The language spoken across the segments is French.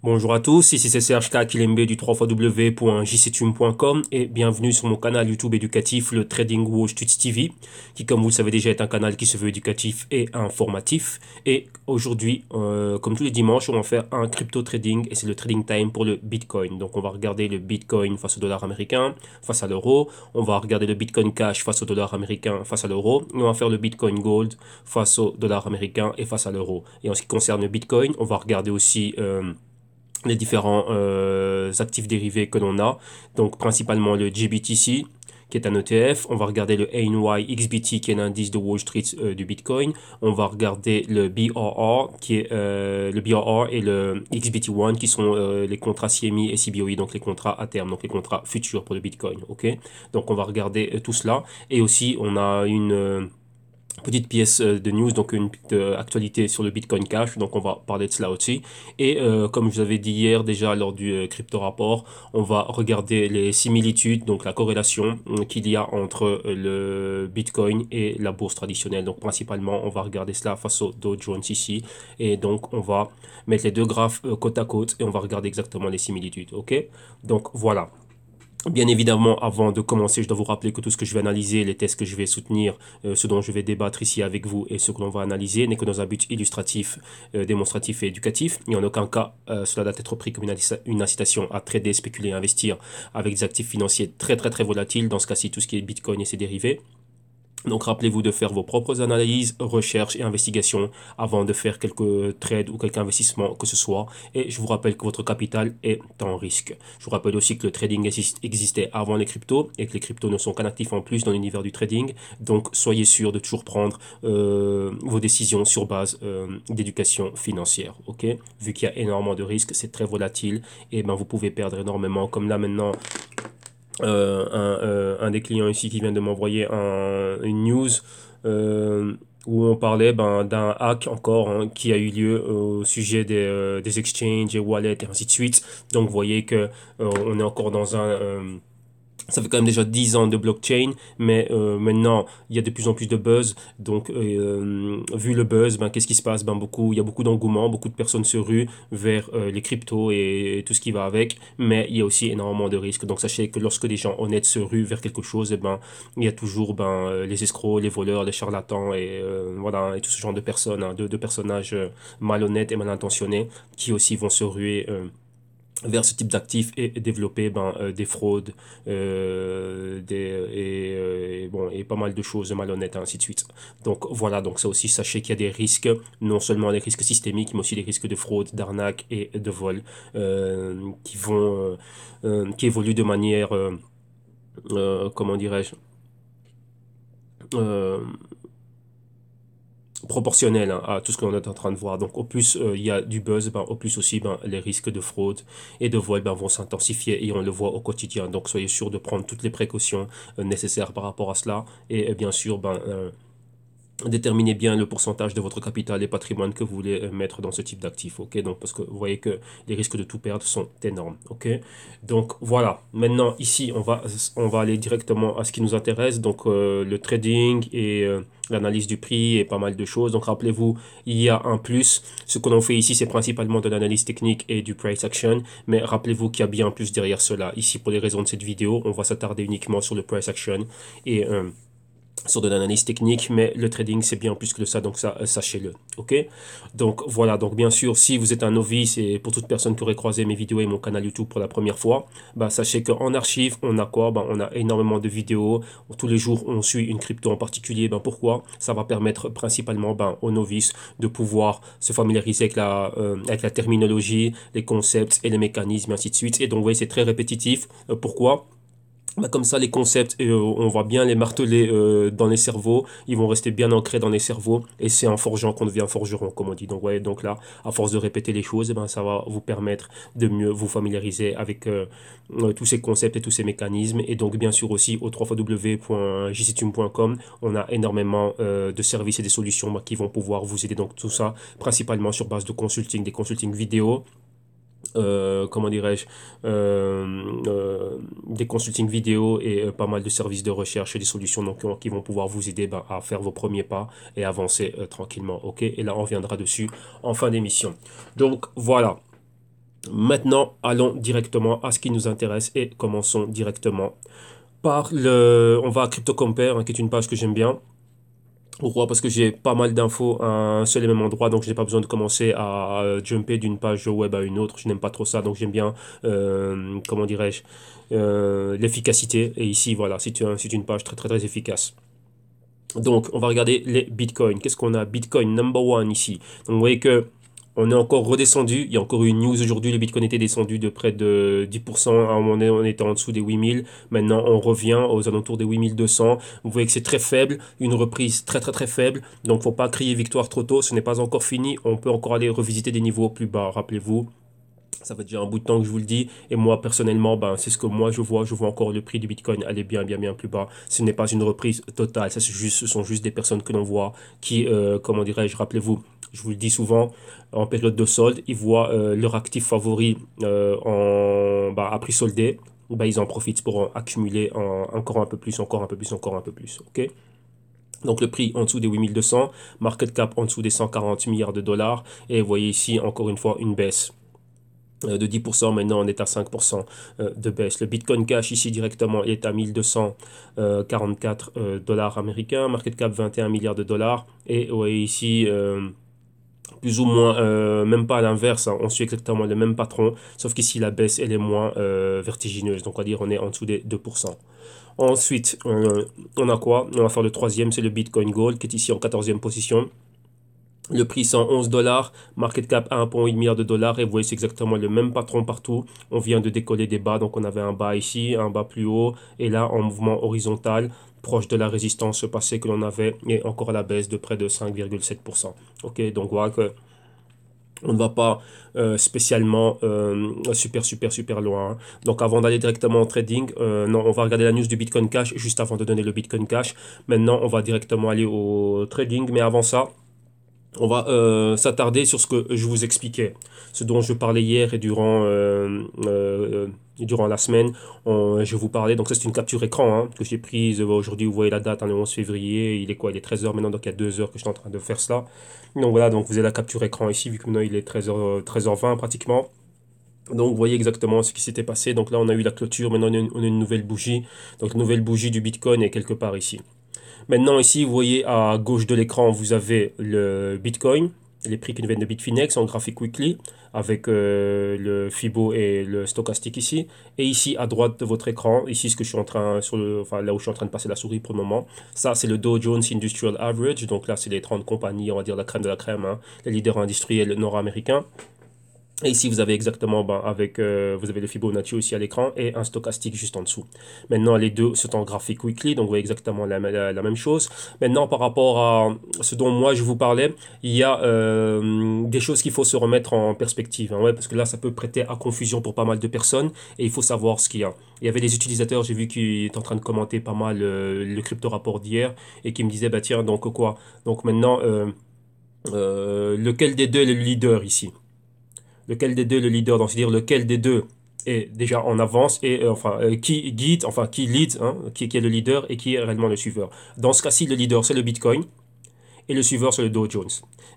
Bonjour à tous, ici c'est Serge Kilembe du www.jctune.com et bienvenue sur mon canal YouTube éducatif, le Trading Watch Tuts TV, qui comme vous le savez déjà est un canal qui se veut éducatif et informatif. Et aujourd'hui, comme tous les dimanches, on va faire un crypto trading et c'est le trading time pour le Bitcoin. Donc on va regarder le Bitcoin face au dollar américain, face à l'euro. On va regarder le Bitcoin Cash face au dollar américain, face à l'euro. Et on va faire le Bitcoin Gold face au dollar américain et face à l'euro. Et en ce qui concerne le Bitcoin, on va regarder aussi les différents actifs dérivés que l'on a. Donc principalement le GBTC qui est un ETF. On va regarder le ANY XBT qui est l'indice de Wall Street du Bitcoin. On va regarder le BRR qui est le BRR et le XBT1 qui sont les contrats CME et CBOE, donc les contrats à terme, donc les contrats futurs pour le Bitcoin. Ok. Donc on va regarder tout cela et aussi on a une petite pièce de news, donc une petite actualité sur le Bitcoin Cash, donc on va parler de cela aussi. Et comme je vous avais dit hier déjà lors du crypto rapport, on va regarder les similitudes, donc la corrélation qu'il y a entre le Bitcoin et la bourse traditionnelle. Donc principalement, on va regarder cela face au Dow Jones ici, et donc on va mettre les deux graphes côte à côte et on va regarder exactement les similitudes. Ok, donc voilà. Bien évidemment, avant de commencer, je dois vous rappeler que tout ce que je vais analyser, les tests que je vais soutenir, ce dont je vais débattre ici avec vous et ce que l'on va analyser n'est que dans un but illustratif, démonstratif et éducatif. Et en aucun cas, cela doit être pris comme une incitation à trader, spéculer, investir avec des actifs financiers très très très volatiles, dans ce cas-ci tout ce qui est Bitcoin et ses dérivés. Donc rappelez-vous de faire vos propres analyses, recherches et investigations avant de faire quelques trades ou quelques investissements que ce soit. Et je vous rappelle que votre capital est en risque. Je vous rappelle aussi que le trading existait avant les cryptos et que les cryptos ne sont qu'un actif en plus dans l'univers du trading. Donc soyez sûr de toujours prendre vos décisions sur base d'éducation financière. Ok, vu qu'il y a énormément de risques, c'est très volatile et ben vous pouvez perdre énormément. Comme là maintenant, un des clients ici qui vient de m'envoyer une news où on parlait d'un hack encore hein, qui a eu lieu au sujet des exchanges et wallets et ainsi de suite. Donc vous voyez que on est encore dans ça fait quand même déjà 10 ans de blockchain, mais maintenant il y a de plus en plus de buzz. Donc, vu le buzz, qu'est-ce qui se passe? Il y a beaucoup d'engouement, beaucoup de personnes se ruent vers les cryptos et tout ce qui va avec. Mais il y a aussi énormément de risques. Donc, sachez que lorsque des gens honnêtes se ruent vers quelque chose, il y a toujours les escrocs, les voleurs, les charlatans et voilà et tout ce genre de personnes, hein, de personnages malhonnêtes et mal intentionnés qui aussi vont se ruer. Vers ce type d'actifs et développer des fraudes et pas mal de choses malhonnêtes, ainsi de suite. Donc voilà, donc ça aussi, sachez qu'il y a des risques, non seulement des risques systémiques, mais aussi des risques de fraude, d'arnaque et de vol qui évoluent de manière, comment dirais-je, euh, proportionnel hein, à tout ce qu'on est en train de voir. Donc au plus il y a du buzz, au plus aussi les risques de fraude et de vol vont s'intensifier et on le voit au quotidien. Donc soyez sûr de prendre toutes les précautions nécessaires par rapport à cela et bien sûr déterminez bien le pourcentage de votre capital et patrimoine que vous voulez mettre dans ce type d'actif, ok? Donc, parce que vous voyez que les risques de tout perdre sont énormes, ok? Donc, voilà. Maintenant, ici, on va aller directement à ce qui nous intéresse, donc le trading et l'analyse du prix et pas mal de choses. Donc, rappelez-vous, il y a un plus. Ce que l'on fait ici, c'est principalement de l'analyse technique et du price action, mais rappelez-vous qu'il y a bien un plus derrière cela. Ici, pour les raisons de cette vidéo, on va s'attarder uniquement sur le price action et sur de l'analyse technique, mais le trading c'est bien plus que ça, donc ça sachez-le, ok? Donc voilà, donc bien sûr, si vous êtes un novice et pour toute personne qui aurait croisé mes vidéos et mon canal YouTube pour la première fois, sachez qu'en archive, on a quoi? On a énormément de vidéos, tous les jours on suit une crypto en particulier, pourquoi? Ça va permettre principalement aux novices de pouvoir se familiariser avec la terminologie, les concepts et les mécanismes, et ainsi de suite, et donc vous voyez, c'est très répétitif, pourquoi? Comme ça, les concepts, on va bien les marteler dans les cerveaux. Ils vont rester bien ancrés dans les cerveaux. Et c'est en forgeant qu'on devient forgeron, comme on dit. Donc, ouais, donc là, à force de répéter les choses, ça va vous permettre de mieux vous familiariser avec tous ces concepts et tous ces mécanismes. Et donc, bien sûr aussi, au www.jctune.com, on a énormément de services et des solutions qui vont pouvoir vous aider. Donc, tout ça, principalement sur base de consulting, des consulting vidéo comment dirais-je, des consulting vidéo et pas mal de services de recherche et des solutions qui vont pouvoir vous aider à faire vos premiers pas et avancer tranquillement. Ok, et là on reviendra dessus en fin d'émission. Donc voilà. Maintenant, allons directement à ce qui nous intéresse et commençons directement par le... On va à CryptoCompare, hein, qui est une page que j'aime bien. Pourquoi? Parce que j'ai pas mal d'infos à un seul et même endroit, donc je n'ai pas besoin de commencer à jumper d'une page web à une autre. Je n'aime pas trop ça, donc j'aime bien, comment dirais-je, l'efficacité. Et ici, voilà, c'est une page très très très efficace. Donc, on va regarder les bitcoins. Qu'est-ce qu'on a? Bitcoin number one ici. Donc, vous voyez que on est encore redescendu. Il y a encore eu une news aujourd'hui. Le bitcoin était descendu de près de 10%. À un moment donné, on était en dessous des 8000. Maintenant, on revient aux alentours des 8200. Vous voyez que c'est très faible. Une reprise très, très, très faible. Donc, faut pas crier victoire trop tôt. Ce n'est pas encore fini. On peut encore aller revisiter des niveaux plus bas. Rappelez-vous. Ça fait déjà un bout de temps que je vous le dis. Et moi, personnellement, ben, c'est ce que moi je vois. Je vois encore le prix du Bitcoin aller bien, bien, bien plus bas. Ce n'est pas une reprise totale. Ça, ce sont juste des personnes que l'on voit qui, comment dirais-je, rappelez-vous, je vous le dis souvent, en période de solde, ils voient leur actif favori à prix soldé. Ben, ils en profitent pour en accumuler encore un peu plus, encore un peu plus, encore un peu plus. Ok? Donc le prix en dessous des 8200, market cap en dessous des 140 milliards de dollars. Et vous voyez ici, encore une fois, une baisse de 10%, maintenant on est à 5% de baisse. Le Bitcoin Cash ici directement est à 1244 dollars américains, market cap 21 milliards de dollars. Et ouais, ici, plus ou moins, même pas à l'inverse, hein, on suit exactement le même patron, sauf qu'ici la baisse elle est moins vertigineuse, donc on va dire on est en dessous des 2%. Ensuite, on a quoi? On va faire le troisième, c'est le Bitcoin Gold qui est ici en 14e position. Le prix 111 dollars, market cap 1,8 milliard de dollars et vous voyez c'est exactement le même patron partout. On vient de décoller des bas, donc on avait un bas ici, un bas plus haut et là en mouvement horizontal proche de la résistance passée que l'on avait et encore à la baisse de près de 5,7%. Ok, donc voilà que on ne va pas spécialement super loin. Hein. Donc avant d'aller directement au trading, non, on va regarder la news du Bitcoin Cash juste avant de donner le Bitcoin Cash. Maintenant, on va directement aller au trading, mais avant ça, on va s'attarder sur ce que je vous expliquais, ce dont je parlais hier et durant la semaine. Je vous parlais, donc ça c'est une capture écran hein, que j'ai prise aujourd'hui, vous voyez la date, hein, le 11 février, il est quoi? Il est 13 heures maintenant, donc il y a 2 heures que je suis en train de faire cela. Donc voilà, donc vous avez la capture écran ici, vu que maintenant il est 13h20 pratiquement. Donc vous voyez exactement ce qui s'était passé. Donc là on a eu la clôture, maintenant on a une nouvelle bougie. Donc la nouvelle bougie du Bitcoin est quelque part ici. Maintenant, ici, vous voyez à gauche de l'écran, vous avez le Bitcoin, les prix qui nous viennent de Bitfinex en graphique weekly, avec le Fibo et le stochastique ici. Et ici, à droite de votre écran, ici, ce que je suis en train, enfin, là où je suis en train de passer la souris pour le moment, ça, c'est le Dow Jones Industrial Average. Donc là, c'est les 30 compagnies, on va dire la crème de la crème, hein, les leaders industriels nord-américains. Et ici, vous avez exactement, vous avez le Fibonacci aussi à l'écran et un stochastique juste en dessous. Maintenant, les deux sont en graphique weekly, donc vous voyez exactement la même chose. Maintenant, par rapport à ce dont moi je vous parlais, il y a des choses qu'il faut se remettre en perspective. Hein, ouais, parce que là, ça peut prêter à confusion pour pas mal de personnes et il faut savoir ce qu'il y a. Il y avait des utilisateurs, j'ai vu qui étaient en train de commenter pas mal le crypto rapport d'hier et qui me disaient, bah tiens, donc quoi? Donc maintenant, lequel des deux est le leader ici? Lequel des deux est le leader, donc c'est-à-dire lequel des deux est déjà en avance et qui guide, enfin qui lead, hein, qui est le leader et qui est réellement le suiveur. Dans ce cas-ci, le leader c'est le Bitcoin et le suiveur c'est le Dow Jones.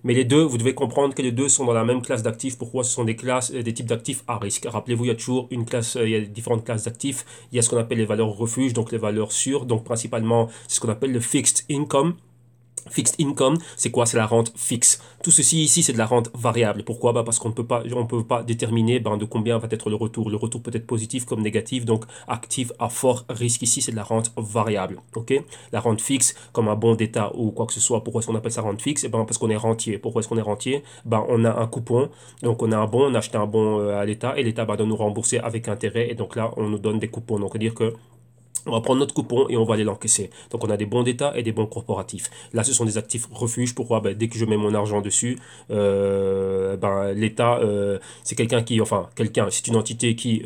Mais les deux, vous devez comprendre que les deux sont dans la même classe d'actifs. Pourquoi? Ce sont des classes, des types d'actifs à risque. Rappelez-vous, il y a toujours une classe, il y a différentes classes d'actifs. Il y a ce qu'on appelle les valeurs refuges, donc les valeurs sûres. Donc principalement, c'est ce qu'on appelle le fixed income. Fixed income, c'est quoi? C'est la rente fixe. Tout ceci ici, c'est de la rente variable. Pourquoi? Bah parce qu'on ne peut pas déterminer de combien va être le retour. Le retour peut être positif comme négatif, donc actif à fort risque ici, c'est de la rente variable. Ok? La rente fixe, comme un bon d'État ou quoi que ce soit. Pourquoi est-ce qu'on appelle ça rente fixe? Parce qu'on est rentier. Pourquoi est-ce qu'on est rentier? On a un coupon, donc on a un bon, on a acheté un bon à l'État et l'État doit nous rembourser avec intérêt et donc là, on nous donne des coupons. Donc, c'est-à-dire que on va prendre notre coupon et on va aller l'encaisser. Donc on a des bons d'État et des bons corporatifs. Là, ce sont des actifs refuges. Pourquoi? Dès que je mets mon argent dessus, l'État, c'est quelqu'un qui, enfin, c'est une entité qui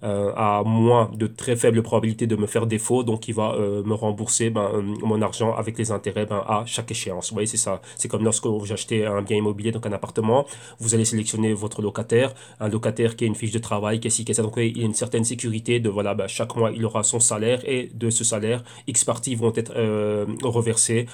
a moins de très faibles probabilités de me faire défaut, donc il va me rembourser mon argent avec les intérêts à chaque échéance. Vous voyez, c'est ça. C'est comme lorsque vous achetez un bien immobilier, donc un appartement, vous allez sélectionner votre locataire, un locataire qui a une fiche de travail, qui est ci, qui est ça. Donc il y a une certaine sécurité de voilà, chaque mois il aura son salaire et de ce salaire, X parties vont être reversées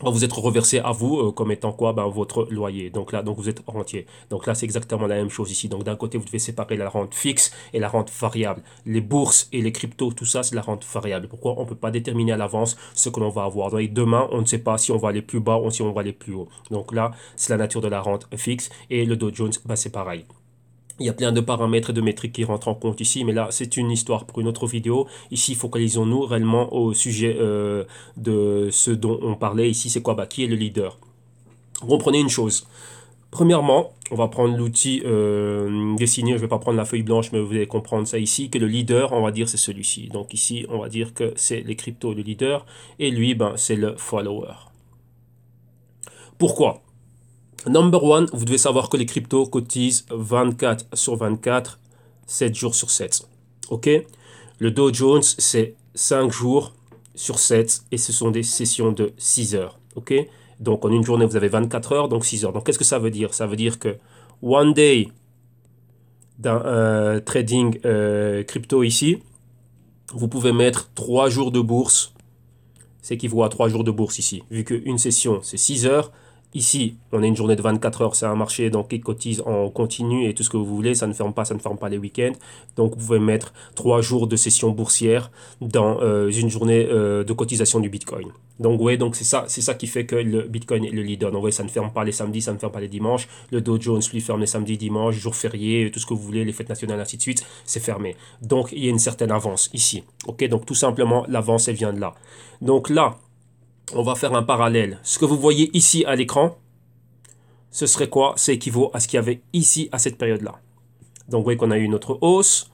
va vous être reversé à vous comme étant quoi? Ben, votre loyer. Donc là, donc vous êtes rentier. Donc là, c'est exactement la même chose ici. Donc d'un côté, vous devez séparer la rente fixe et la rente variable. Les bourses et les cryptos, tout ça, c'est la rente variable. Pourquoi? On ne peut pas déterminer à l'avance ce que l'on va avoir. Donc demain, on ne sait pas si on va aller plus bas ou si on va aller plus haut. Donc là, c'est la nature de la rente fixe. Et le Dow Jones, ben, c'est pareil. Il y a plein de paramètres et de métriques qui rentrent en compte ici, mais là, c'est une histoire pour une autre vidéo. Ici, focalisons-nous réellement au sujet de ce dont on parlait ici. C'est quoi? Bah, qui est le leader? Comprenez une chose. Premièrement, on va prendre l'outil dessiné. Je ne vais pas prendre la feuille blanche, mais vous allez comprendre ça ici, que le leader, on va dire, c'est celui-ci. Donc ici, on va dire que c'est les cryptos, le leader, et lui, ben, c'est le follower. Pourquoi? Number one, vous devez savoir que les cryptos cotisent 24 sur 24, 7 jours sur 7. Ok? Le Dow Jones, c'est 5 jours sur 7 et ce sont des sessions de 6 heures. Ok? Donc en une journée, vous avez 24 heures, donc 6 heures. Donc qu'est-ce que ça veut dire? Ça veut dire que one day d'un trading crypto ici, vous pouvez mettre 3 jours de bourse. C'est équivaut à 3 jours de bourse ici. Vu qu'une session, c'est 6 heures. Ici, on a une journée de 24 heures, c'est un marché donc qui cotise en continu et tout ce que vous voulez, ça ne ferme pas les week-ends. Donc vous pouvez mettre 3 jours de session boursière dans une journée de cotisation du Bitcoin. Donc ouais, donc c'est ça qui fait que le Bitcoin est le leader. Donc ouais, ça ne ferme pas les samedis, ça ne ferme pas les dimanches. Le Dow Jones lui ferme les samedis, dimanches, jours fériés, tout ce que vous voulez, les fêtes nationales, ainsi de suite, c'est fermé. Donc il y a une certaine avance ici. Ok, donc tout simplement l'avance elle vient de là. Donc là, on va faire un parallèle. Ce que vous voyez ici à l'écran, ce serait quoi? C'est équivaut à ce qu'il y avait ici à cette période-là. Donc vous voyez qu'on a eu notre hausse,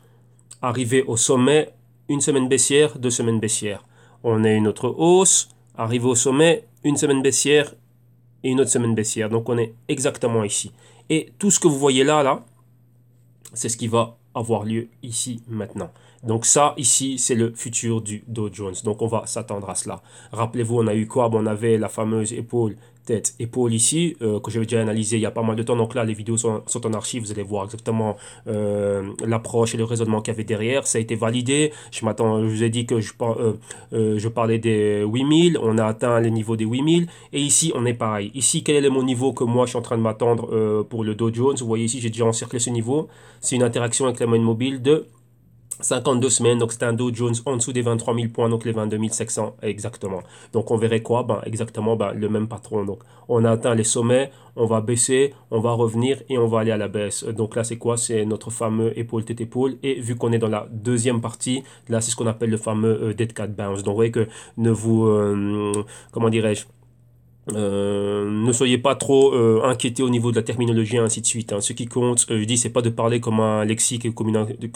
arrivé au sommet, une semaine baissière, 2 semaines baissières. On a eu notre hausse, arrivé au sommet, une semaine baissière et une autre semaine baissière. Donc on est exactement ici. Et tout ce que vous voyez là, c'est ce qui va avoir lieu ici maintenant. Donc ça, ici, c'est le futur du Dow Jones. Donc on va s'attendre à cela. Rappelez-vous, on a eu quoi? On avait la fameuse épaule, tête, épaule ici, que j'avais déjà analysé il y a pas mal de temps. Donc là, les vidéos sont en archive. Vous allez voir exactement l'approche et le raisonnement qu'il y avait derrière. Ça a été validé. Je vous ai dit que je parlais des 8000. On a atteint les niveaux des 8000. Et ici, on est pareil. Ici, quel est mon niveau que moi, je suis en train de m'attendre pour le Dow Jones? Vous voyez ici, j'ai déjà encerclé ce niveau. C'est une interaction avec la moyenne mobile de 52 semaines, donc c'est un Dow Jones en dessous des 23 000 points, donc les 22 500 exactement. Donc on verrait quoi? Exactement le même patron. Donc on a atteint les sommets, on va baisser, on va revenir et on va aller à la baisse. Donc là c'est quoi? C'est notre fameux épaule tête épaule. Et vu qu'on est dans la deuxième partie, là c'est ce qu'on appelle le fameux dead cat bounce. Donc vous voyez que ne vous, comment dirais-je? Ne soyez pas trop inquiétés au niveau de la terminologie et ainsi de suite. Hein. Ce qui compte, je dis, c'est pas de parler comme un lexique et comme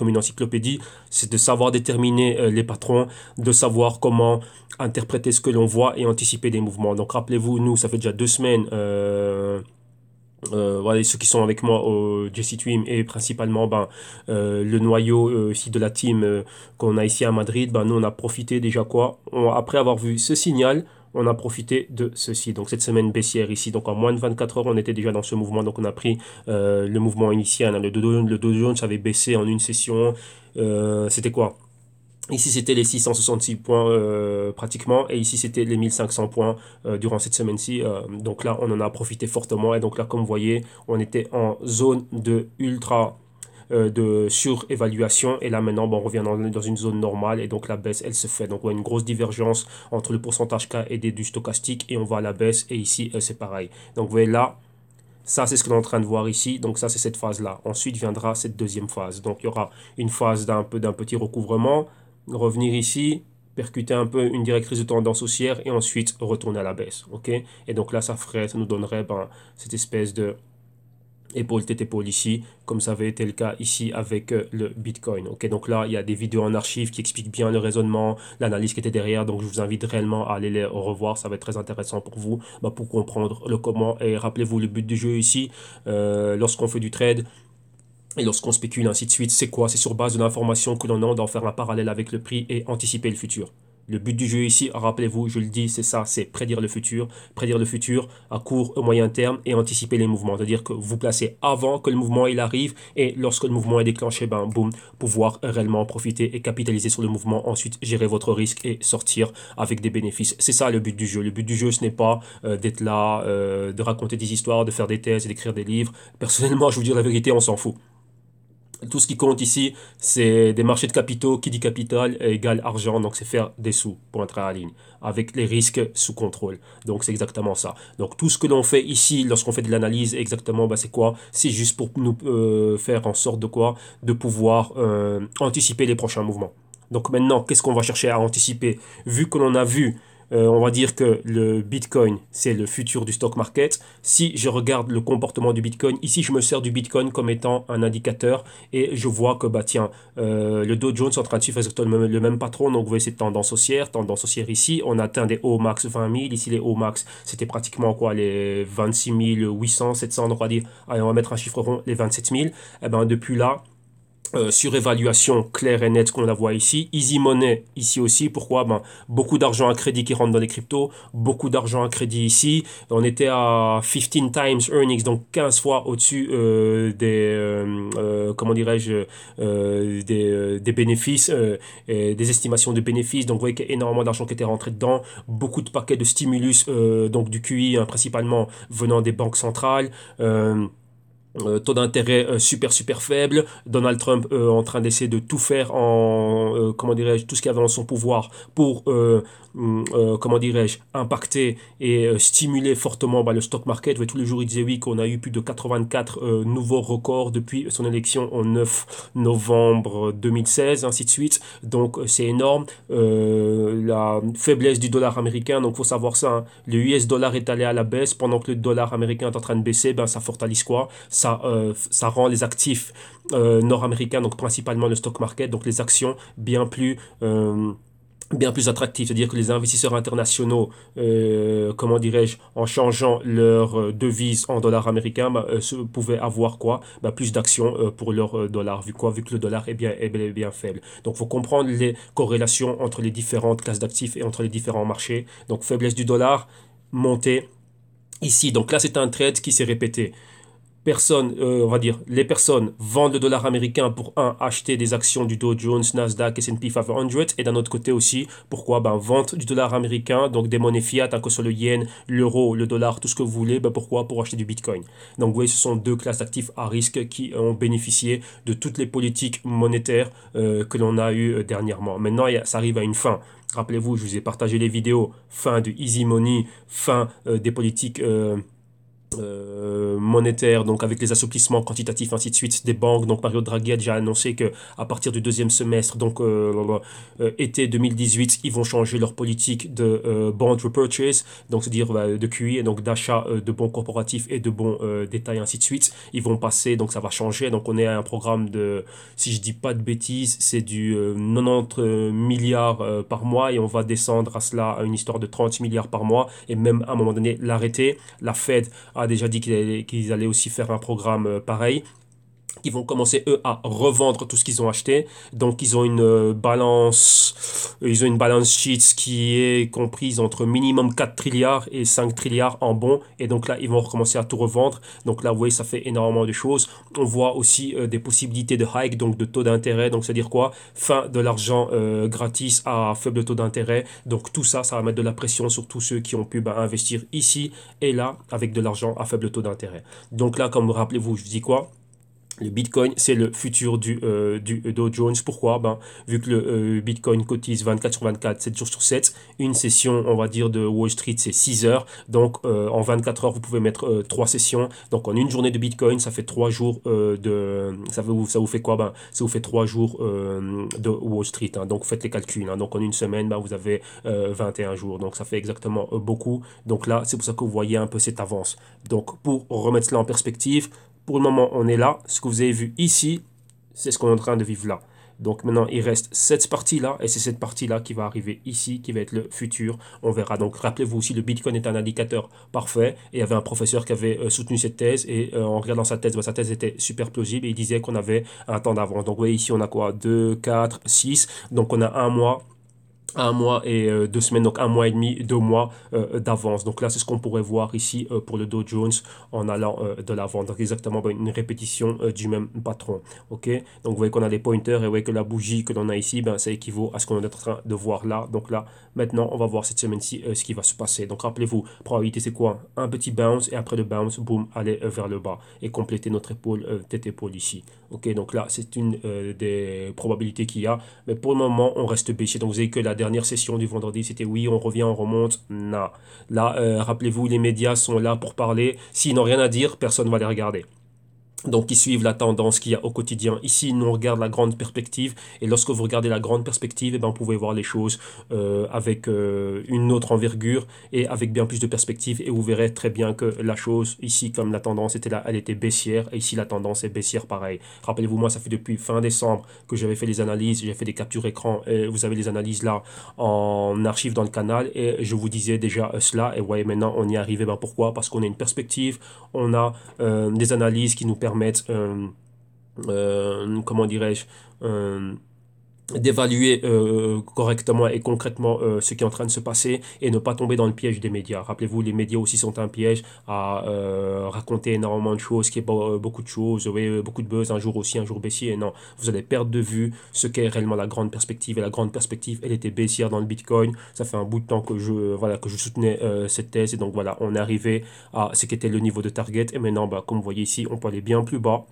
une encyclopédie, c'est de savoir déterminer les patrons, de savoir comment interpréter ce que l'on voit et anticiper des mouvements. Donc rappelez-vous, nous, ça fait déjà 2 semaines. Voilà, ceux qui sont avec moi au Jesse Twim et principalement le noyau ici de la team qu'on a ici à Madrid, nous on a profité déjà quoi, après avoir vu ce signal, on a profité de ceci. Donc cette semaine baissière ici, donc en moins de 24 heures, on était déjà dans ce mouvement. Donc on a pris le mouvement initial. Hein. Le Dow Jones avait baissé en une session. C'était quoi? Ici, c'était les 666 points pratiquement, et ici, c'était les 1500 points durant cette semaine-ci. Donc là, on en a profité fortement, et donc là, comme vous voyez, on était en zone de de surévaluation, et là maintenant on revient dans une zone normale, et donc la baisse elle se fait. Donc on a une grosse divergence entre le pourcentage K et du stochastique, et on va à la baisse, et ici c'est pareil. Donc vous voyez là, ça, c'est ce que l'on est en train de voir ici. Donc ça, c'est cette phase-là. Ensuite viendra cette deuxième phase. Donc il y aura une phase d'un petit recouvrement, revenir ici, percuter un peu une directrice de tendance haussière et ensuite retourner à la baisse. Ok? Et donc là, ça nous donnerait cette espèce de épaule tête épaule ici, comme ça avait été le cas ici avec le Bitcoin. Ok, donc là il y a des vidéos en archive qui expliquent bien le raisonnement, l'analyse qui était derrière, donc je vous invite réellement à aller les revoir, ça va être très intéressant pour vous, pour comprendre le comment. Et rappelez-vous le but du jeu ici, lorsqu'on fait du trade et lorsqu'on spécule ainsi de suite, c'est quoi? C'est sur base de l'information que l'on a, d'en faire un parallèle avec le prix et anticiper le futur. Le but du jeu ici, rappelez-vous, je le dis, c'est ça, c'est prédire le futur à court et moyen terme et anticiper les mouvements. C'est-à-dire que vous placez avant que le mouvement il arrive et lorsque le mouvement est déclenché, ben boum, pouvoir réellement profiter et capitaliser sur le mouvement, ensuite gérer votre risque et sortir avec des bénéfices. C'est ça le but du jeu. Le but du jeu, ce n'est pas d'être là, de raconter des histoires, de faire des thèses et d'écrire des livres. Personnellement, je vous dis la vérité, on s'en fout. Tout ce qui compte ici, c'est des marchés de capitaux. Qui dit capital égale argent, donc c'est faire des sous pour entrer à la ligne, avec les risques sous contrôle. Donc c'est exactement ça. Donc tout ce que l'on fait ici, lorsqu'on fait de l'analyse, exactement, bah, c'est quoi? C'est juste pour nous faire en sorte de quoi? De pouvoir anticiper les prochains mouvements. Donc maintenant, qu'est-ce qu'on va chercher à anticiper? Vu que l'on a vu on va dire que le Bitcoin, c'est le futur du stock market. Si je regarde le comportement du Bitcoin, ici, je me sers du Bitcoin comme étant un indicateur et je vois que, bah, tiens, le Dow Jones est en train de suivre exactement le même patron. Donc, vous voyez cette tendance haussière ici. On atteint des hauts max 20 000. Ici, les hauts max, c'était pratiquement quoi, les 26 800, 700. Donc, on va dire, allez, on va mettre un chiffre rond, les 27 000. Et ben, depuis là, surévaluation claire et nette qu'on la voit ici. Easy Money ici aussi. Pourquoi? Ben, beaucoup d'argent à crédit qui rentre dans les cryptos. Beaucoup d'argent à crédit ici. On était à 15 times earnings, donc 15 fois au-dessus comment dirais-je, des bénéfices, et des estimations de bénéfices. Donc vous voyez qu'il y a énormément d'argent qui était rentré dedans. Beaucoup de paquets de stimulus, donc du QI, hein, principalement venant des banques centrales. Taux d'intérêt super faible, Donald Trump en train d'essayer de tout faire en comment dirais-je, tout ce qu'il y avait dans son pouvoir pour comment dirais-je, impacter et stimuler fortement bah, le stock market. Tous les jours il disait oui qu'on a eu plus de 84 nouveaux records depuis son élection au 9 novembre 2016, ainsi de suite. Donc c'est énorme. La faiblesse du dollar américain, donc faut savoir ça, hein. Le US dollar est allé à la baisse pendant que le dollar américain est en train de baisser, ben ça fortalise quoi? Ça rend les actifs nord-américains, donc principalement le stock market, donc les actions, bien plus attractifs. C'est-à-dire que les investisseurs internationaux, comment dirais-je, en changeant leur devise en dollars américains, bah, pouvaient avoir quoi? Bah, plus d'actions pour leur dollar. Vu quoi? Vu que le dollar est bien faible. Donc, il faut comprendre les corrélations entre les différentes classes d'actifs et entre les différents marchés. Donc, faiblesse du dollar, montée ici. Donc là, c'est un trade qui s'est répété. On va dire, les personnes vendent le dollar américain pour acheter des actions du Dow Jones, Nasdaq, S&P 500, et d'un autre côté aussi, pourquoi? Ben, vente du dollar américain, donc des monnaies fiat, hein, que ce soit le yen, l'euro, le dollar, tout ce que vous voulez, ben, pourquoi? Pour acheter du Bitcoin. Donc, vous voyez, ce sont deux classes d'actifs à risque qui ont bénéficié de toutes les politiques monétaires que l'on a eues dernièrement. Maintenant, ça arrive à une fin. Rappelez-vous, je vous ai partagé les vidéos, fin du easy money, fin des politiques monétaire, donc avec les assouplissements quantitatifs, ainsi de suite, des banques. Donc Mario Draghi a déjà annoncé que à partir du deuxième semestre, donc été 2018, ils vont changer leur politique de bond repurchase, donc c'est-à-dire de QI, et donc d'achat de bons corporatifs et de bons détails, ainsi de suite. Ils vont passer, donc ça va changer. Donc on est à un programme de, si je dis pas de bêtises, c'est du 90 milliards par mois, et on va descendre à cela à une histoire de 30 milliards par mois, et même à un moment donné l'arrêter. La Fed a déjà dit qu'ils allaient aussi faire un programme pareil. Ils vont commencer eux à revendre tout ce qu'ils ont acheté. Donc ils ont une balance sheet qui est comprise entre minimum 4 trilliards et 5 trilliards en bons. Et donc là ils vont recommencer à tout revendre. Donc là vous voyez ça fait énormément de choses. On voit aussi des possibilités de hike, donc de taux d'intérêt. Donc c'est à dire quoi? Fin de l'argent gratis à faible taux d'intérêt. Donc tout ça, ça va mettre de la pression sur tous ceux qui ont pu investir ici et là avec de l'argent à faible taux d'intérêt. Donc là, comme rappelez-vous, je vous dis quoi? Le Bitcoin, c'est le futur du Dow Jones. Pourquoi? Ben, vu que le Bitcoin cotise 24 sur 24, 7 jours sur 7, une session, on va dire, de Wall Street, c'est 6 heures. Donc, en 24 heures, vous pouvez mettre 3 sessions. Donc, en une journée de Bitcoin, ça fait 3 jours ça vous fait quoi? Ben, ça vous fait 3 jours de Wall Street, hein. Donc, faites les calculs, hein. Donc, en une semaine, ben, vous avez 21 jours. Donc, ça fait exactement beaucoup. Donc là, c'est pour ça que vous voyez un peu cette avance. Donc, pour remettre cela en perspective, pour le moment, on est là. Ce que vous avez vu ici, c'est ce qu'on est en train de vivre là. Donc maintenant, il reste cette partie-là, et c'est cette partie-là qui va arriver ici, qui va être le futur. On verra. Donc rappelez-vous aussi, le Bitcoin est un indicateur parfait. Et il y avait un professeur qui avait soutenu cette thèse, et en regardant sa thèse, sa thèse était super plausible, et il disait qu'on avait un temps d'avance. Donc vous voyez ici, on a quoi? 2, 4, 6. Donc on a un mois à 1 mois et 2 semaines, donc 1 mois et demi, 2 mois d'avance. Donc là, c'est ce qu'on pourrait voir ici pour le Dow Jones en allant de l'avant. Donc exactement une répétition du même patron. Ok. Donc vous voyez qu'on a les pointers et vous voyez que la bougie que l'on a ici, ben, ça équivaut à ce qu'on est en train de voir là. Donc là, maintenant, on va voir cette semaine-ci ce qui va se passer. Donc rappelez-vous, probabilité c'est quoi? Un petit bounce et après le bounce, boum, aller vers le bas et compléter notre épaule, tête épaule ici. Ok. Donc là, c'est une des probabilités qu'il y a. Mais pour le moment, on reste baissier. Donc vous avez que la dernière session du vendredi, c'était oui, on revient, on remonte. Non. Là, rappelez-vous, les médias sont là pour parler. S'ils n'ont rien à dire, personne ne va les regarder. Donc, ils suivent la tendance qu'il y a au quotidien. Ici, nous, on regarde la grande perspective. Et lorsque vous regardez la grande perspective, eh ben, vous pouvez voir les choses avec une autre envergure et avec bien plus de perspective. Et vous verrez très bien que la chose, ici, comme la tendance était là, elle était baissière. Et ici, la tendance est baissière pareil. Rappelez-vous, moi, ça fait depuis fin décembre que j'avais fait les analyses. J'ai fait des captures écran. Et vous avez les analyses là en archive dans le canal. Et je vous disais déjà cela. Et voyez, maintenant, on y est arrivé. Ben, pourquoi? Parce qu'on a une perspective. On a des analyses qui nous permettent, comment dirais-je, d'évaluer correctement et concrètement ce qui est en train de se passer et ne pas tomber dans le piège des médias. Rappelez-vous, les médias aussi sont un piège à raconter énormément de choses, qui est beaucoup de choses, oui, beaucoup de buzz, un jour aussi, un jour baissier. Et non, vous allez perdre de vue ce qu'est réellement la grande perspective. Et la grande perspective, elle était baissière dans le Bitcoin. Ça fait un bout de temps que voilà, que je soutenais cette thèse. Et donc voilà, on est arrivé à ce qu'était le niveau de target. Et maintenant, bah, comme vous voyez ici, on peut aller bien plus bas.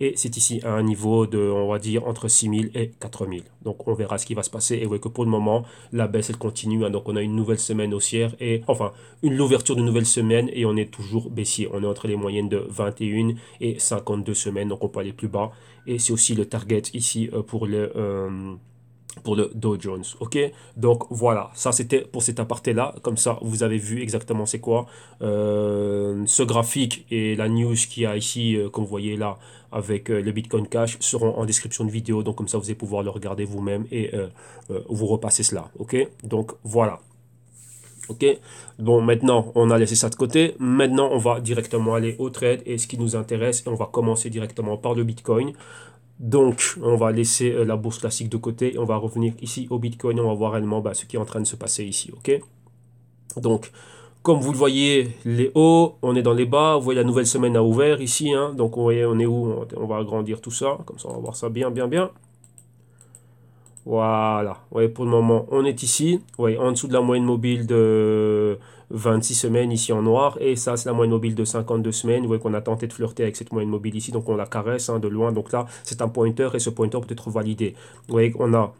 Et c'est ici à un niveau de, on va dire, entre 6000 et 4000. Donc on verra ce qui va se passer. Et vous voyez que pour le moment, la baisse, elle continue. Hein. Donc on a une nouvelle semaine haussière et, enfin, l'ouverture de nouvelle semaine et on est toujours baissier. On est entre les moyennes de 21 et 52 semaines. Donc on peut aller plus bas. Et c'est aussi le target ici pour le Dow Jones. Ok, donc voilà, ça c'était pour cet aparté là. Comme ça, vous avez vu exactement c'est quoi ce graphique et la news qu'il y a ici, comme vous voyez là, avec le Bitcoin Cash, seront en description de vidéo. Donc comme ça, vous allez pouvoir le regarder vous-même et vous repasser cela. Ok, donc voilà. Ok, bon maintenant on a laissé ça de côté. Maintenant on va directement aller au trade et ce qui nous intéresse. Et on va commencer directement par le Bitcoin. Donc, on va laisser la bourse classique de côté et on va revenir ici au Bitcoin et on va voir réellement bah, ce qui est en train de se passer ici. Ok. Donc, comme vous le voyez, les hauts, on est dans les bas. Vous voyez, la nouvelle semaine a ouvert ici. Hein. Donc, vous voyez, on est où? On va agrandir tout ça. Comme ça, on va voir ça bien, bien, bien. Voilà. Vous voyez, pour le moment, on est ici. Vous voyez, en dessous de la moyenne mobile de 26 semaines ici en noir. Et ça, c'est la moyenne mobile de 52 semaines. Vous voyez qu'on a tenté de flirter avec cette moyenne mobile ici. Donc, on la caresse hein, de loin. Donc là, c'est un pointer et ce pointer peut être validé. Vous voyez qu'on a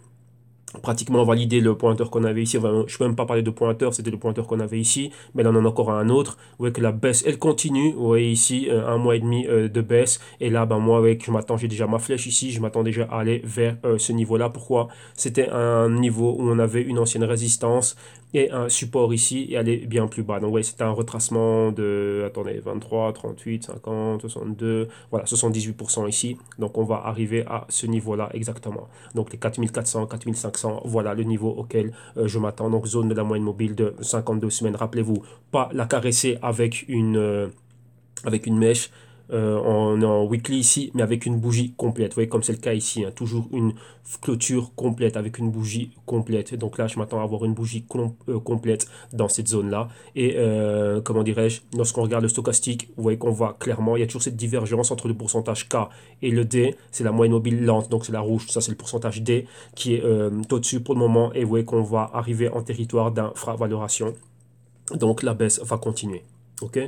pratiquement validé le pointeur qu'on avait ici. Enfin, je ne peux même pas parler de pointeur, c'était le pointeur qu'on avait ici. Mais là, on en a encore un autre. Vous voyez que la baisse, elle continue. Vous voyez ici, 1 mois et demi de baisse. Et là, ben, moi, avec, je m'attends, j'ai déjà ma flèche ici. Je m'attends déjà à aller vers ce niveau-là. Pourquoi? C'était un niveau où on avait une ancienne résistance et un support ici et aller bien plus bas. Donc, vous voyez, c'était un retracement de, attendez, 23, 38, 50, 62, voilà, 78% ici. Donc, on va arriver à ce niveau-là exactement. Donc, les 4400, 4500, voilà le niveau auquel je m'attends. Donc, zone de la moyenne mobile de 52 semaines. Rappelez-vous, pas la caresser avec une mèche. On est en weekly ici, mais avec une bougie complète. Vous voyez, comme c'est le cas ici, hein, toujours une clôture complète avec une bougie complète. Donc là, je m'attends à avoir une bougie complète dans cette zone-là. Et comment dirais-je, lorsqu'on regarde le stochastique, vous voyez qu'on voit clairement, il y a toujours cette divergence entre le pourcentage K et le D. C'est la moyenne mobile lente, donc c'est la rouge. Ça, c'est le pourcentage D qui est au-dessus pour le moment. Et vous voyez qu'on va arriver en territoire d'infravaloration. Donc la baisse va continuer. Ok.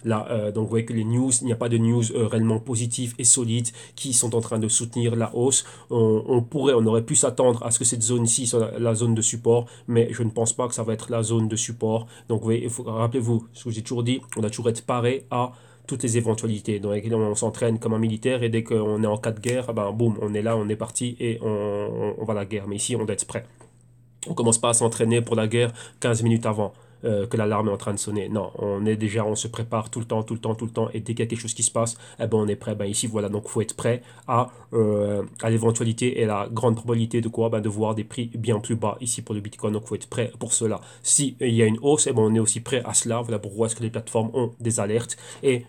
Là, donc vous voyez que les news, il n'y a pas de news réellement positives et solides qui sont en train de soutenir la hausse. On aurait pu s'attendre à ce que cette zone-ci soit la zone de support, mais je ne pense pas que ça va être la zone de support. Donc vous voyez, rappelez-vous, ce que j'ai toujours dit, on doit toujours être paré à toutes les éventualités. Donc on s'entraîne comme un militaire et dès qu'on est en cas de guerre, ben boum, on est là, on est parti et on va à la guerre. Mais ici, on doit être prêt. On ne commence pas à s'entraîner pour la guerre 15 minutes avant que l'alarme est en train de sonner. Non, on se prépare tout le temps, tout le temps, tout le temps. Et dès qu'il y a quelque chose qui se passe, eh ben, on est prêt. Ben, ici, voilà, donc il faut être prêt à l'éventualité et la grande probabilité de quoi? Ben, de voir des prix bien plus bas ici pour le Bitcoin. Donc il faut être prêt pour cela. Si il y a une hausse, eh ben, on est aussi prêt à cela. Voilà pourquoi est-ce que les plateformes ont des alertes. Et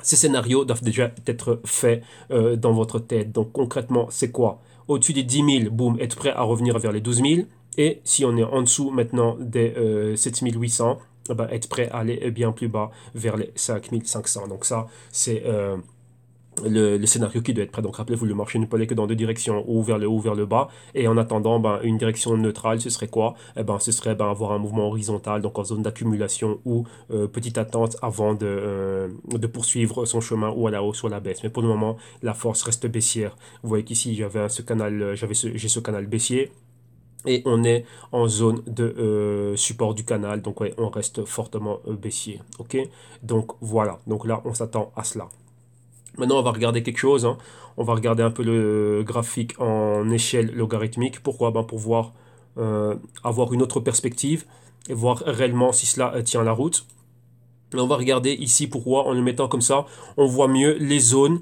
ces scénarios doivent déjà être faits dans votre tête. Donc concrètement, c'est quoi? Au-dessus des 10 000, boum, être prêt à revenir vers les 12 000. Et si on est en dessous maintenant des 7800, ben, être prêt à aller bien plus bas vers les 5500. Donc ça, c'est le scénario qui doit être prêt. Donc rappelez-vous, le marché ne peut aller que dans deux directions, ou vers le haut ou vers le bas. Et en attendant, ben, une direction neutrale, ce serait quoi? Eh ben, ce serait ben, avoir un mouvement horizontal, donc en zone d'accumulation ou petite attente avant de poursuivre son chemin ou à la hausse ou à la baisse. Mais pour le moment, la force reste baissière. Vous voyez qu'ici, j'avais ce canal, j'ai ce canal baissier. Et on est en zone de support du canal, donc ouais, on reste fortement baissier. Ok, donc voilà, donc là on s'attend à cela. Maintenant on va regarder quelque chose, hein. On va regarder un peu le graphique en échelle logarithmique. Pourquoi? Ben, pour voir, avoir une autre perspective et voir réellement si cela tient la route. Et on va regarder ici pourquoi en le mettant comme ça, on voit mieux les zones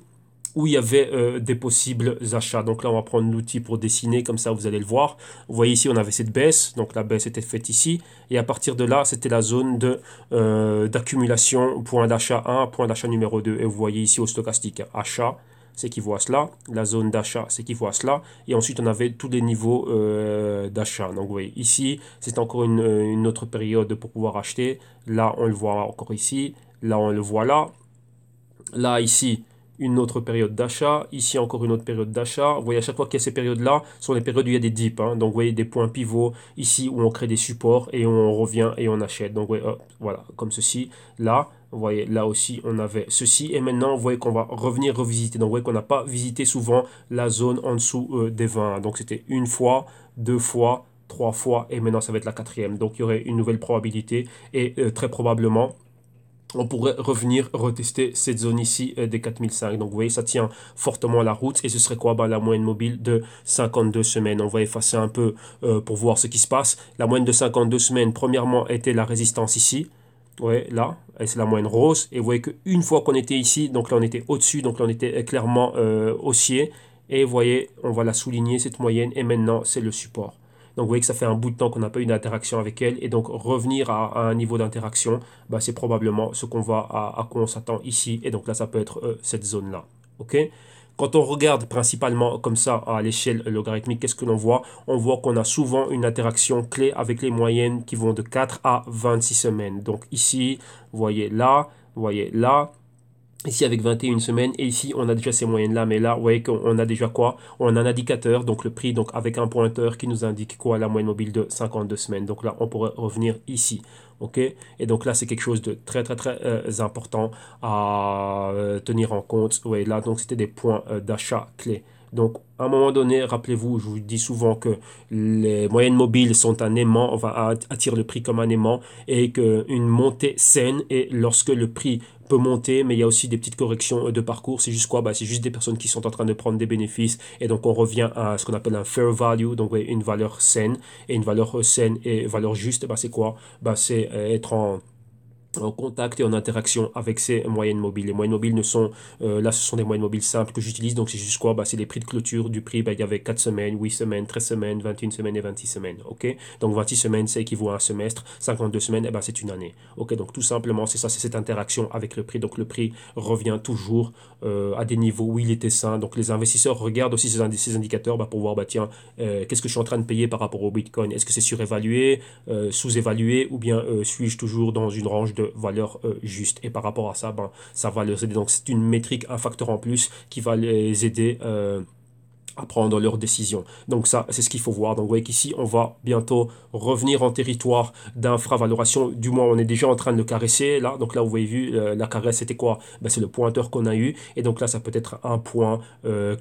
où il y avait des possibles achats. Donc là, on va prendre l'outil pour dessiner, comme ça vous allez le voir. Vous voyez ici, on avait cette baisse, donc la baisse était faite ici. Et à partir de là, c'était la zone d'accumulation, point d'achat 1, point d'achat numéro 2. Et vous voyez ici au stochastique, achat, c'est qui voit cela. La zone d'achat, c'est qui voit cela. Et ensuite, on avait tous les niveaux d'achat. Donc vous voyez ici, c'est encore une autre période pour pouvoir acheter. Là, on le voit encore ici. Là, on le voit là. Là, ici, une autre période d'achat. Ici, encore une autre période d'achat. Vous voyez, à chaque fois qu'il y a ces périodes-là, ce sont les périodes où il y a des dips, hein. Donc, vous voyez des points pivots ici où on crée des supports et on revient et on achète. Donc, vous voyez, hop, voilà, comme ceci. Là, vous voyez, là aussi, on avait ceci. Et maintenant, vous voyez qu'on va revenir revisiter. Donc, vous voyez qu'on n'a pas visité souvent la zone en dessous des 20. Donc, c'était une fois, deux fois, trois fois. Et maintenant, ça va être la quatrième. Donc, il y aurait une nouvelle probabilité. Et très probablement on pourrait revenir retester cette zone ici des 4005. Donc vous voyez, ça tient fortement la route. Et ce serait quoi? Ben, la moyenne mobile de 52 semaines. On va effacer un peu pour voir ce qui se passe. La moyenne de 52 semaines, premièrement, était la résistance ici. Ouais, là, et c'est la moyenne rose. Et vous voyez qu'une fois qu'on était ici, donc là on était au-dessus, donc là on était clairement haussier. Et vous voyez, on va la souligner, cette moyenne. Et maintenant, c'est le support. Donc vous voyez que ça fait un bout de temps qu'on n'a pas eu d'interaction avec elle. Et donc revenir à un niveau d'interaction, bah, c'est probablement ce qu'on va à quoi on s'attend ici. Et donc là, ça peut être cette zone-là. OK? Quand on regarde principalement comme ça à l'échelle logarithmique, qu'est-ce que l'on voit? On voit qu'on a souvent une interaction clé avec les moyennes qui vont de 4 à 26 semaines. Donc ici, vous voyez là, ici avec 21 semaines, et ici on a déjà ces moyennes là, mais là vous voyez qu'on a déjà quoi? On a un indicateur, donc le prix, donc avec un pointeur qui nous indique quoi? La moyenne mobile de 52 semaines. Donc là on pourrait revenir ici. Ok, et donc là c'est quelque chose de très très très important à tenir en compte. Ouais, là donc c'était des points d'achat clés. Donc, à un moment donné, rappelez-vous, je vous dis souvent que les moyennes mobiles sont un aimant, enfin, attirent le prix comme un aimant, et qu'une montée saine, et lorsque le prix peut monter, mais il y a aussi des petites corrections de parcours. C'est juste quoi? Bah, c'est juste des personnes qui sont en train de prendre des bénéfices. Et donc, on revient à ce qu'on appelle un fair value, donc ouais, une valeur saine. Et une valeur saine et valeur juste, bah, c'est quoi? Bah, c'est être en contact et en interaction avec ces moyennes mobiles. Les moyennes mobiles ne sont, là ce sont des moyennes mobiles simples que j'utilise, donc c'est juste quoi? Bah, c'est les prix de clôture du prix, bah, il y avait 4 semaines, 8 semaines, 13 semaines, 21 semaines et 26 semaines, ok? Donc 26 semaines, c'est équivaut à un semestre, 52 semaines, eh ben, c'est une année, ok? Donc tout simplement, c'est ça, c'est cette interaction avec le prix, donc le prix revient toujours à des niveaux où il était sain, donc les investisseurs regardent aussi ces indicateurs bah, pour voir, bah, tiens, qu'est-ce que je suis en train de payer par rapport au Bitcoin? Est-ce que c'est surévalué, sous-évalué, ou bien suis-je toujours dans une range de valeur juste? Et par rapport à ça, ben, ça va les aider. Donc c'est une métrique, un facteur en plus qui va les aider à prendre leurs décisions. Donc ça, c'est ce qu'il faut voir. Donc vous voyez qu'ici, on va bientôt revenir en territoire d'infravaloration. Du moins, on est déjà en train de le caresser. Là, donc là, vous voyez vu, la caresse, c'était quoi? Ben, c'est le pointeur qu'on a eu. Et donc là, ça peut être un point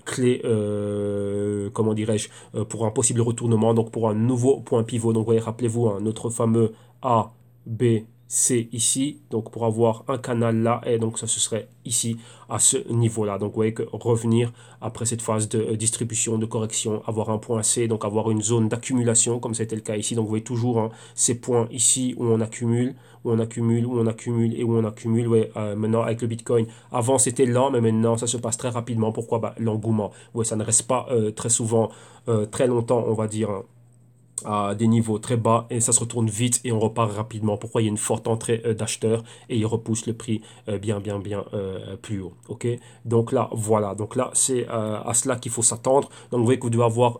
clé, comment dirais-je, pour un possible retournement. Donc pour un nouveau point pivot. Donc vous voyez, rappelez-vous, hein, notre fameux A, B, C ici, donc pour avoir un canal là, et donc ça ce serait ici à ce niveau là. Donc vous voyez que revenir après cette phase de distribution, de correction, avoir un point C, donc avoir une zone d'accumulation comme c'était le cas ici. Donc vous voyez toujours hein, ces points ici où on accumule, où on accumule, où on accumule et où on accumule. Ouais, maintenant avec le Bitcoin, avant c'était lent, mais maintenant ça se passe très rapidement. Pourquoi? Bah, l'engouement. Ouais, ça ne reste pas très souvent, très longtemps, on va dire, hein, à des niveaux très bas et ça se retourne vite et on repart rapidement. Pourquoi? Il y a une forte entrée d'acheteurs et il repousse le prix bien plus haut. Ok, donc là, voilà. Donc là, c'est à cela qu'il faut s'attendre. Donc vous voyez que vous devez avoir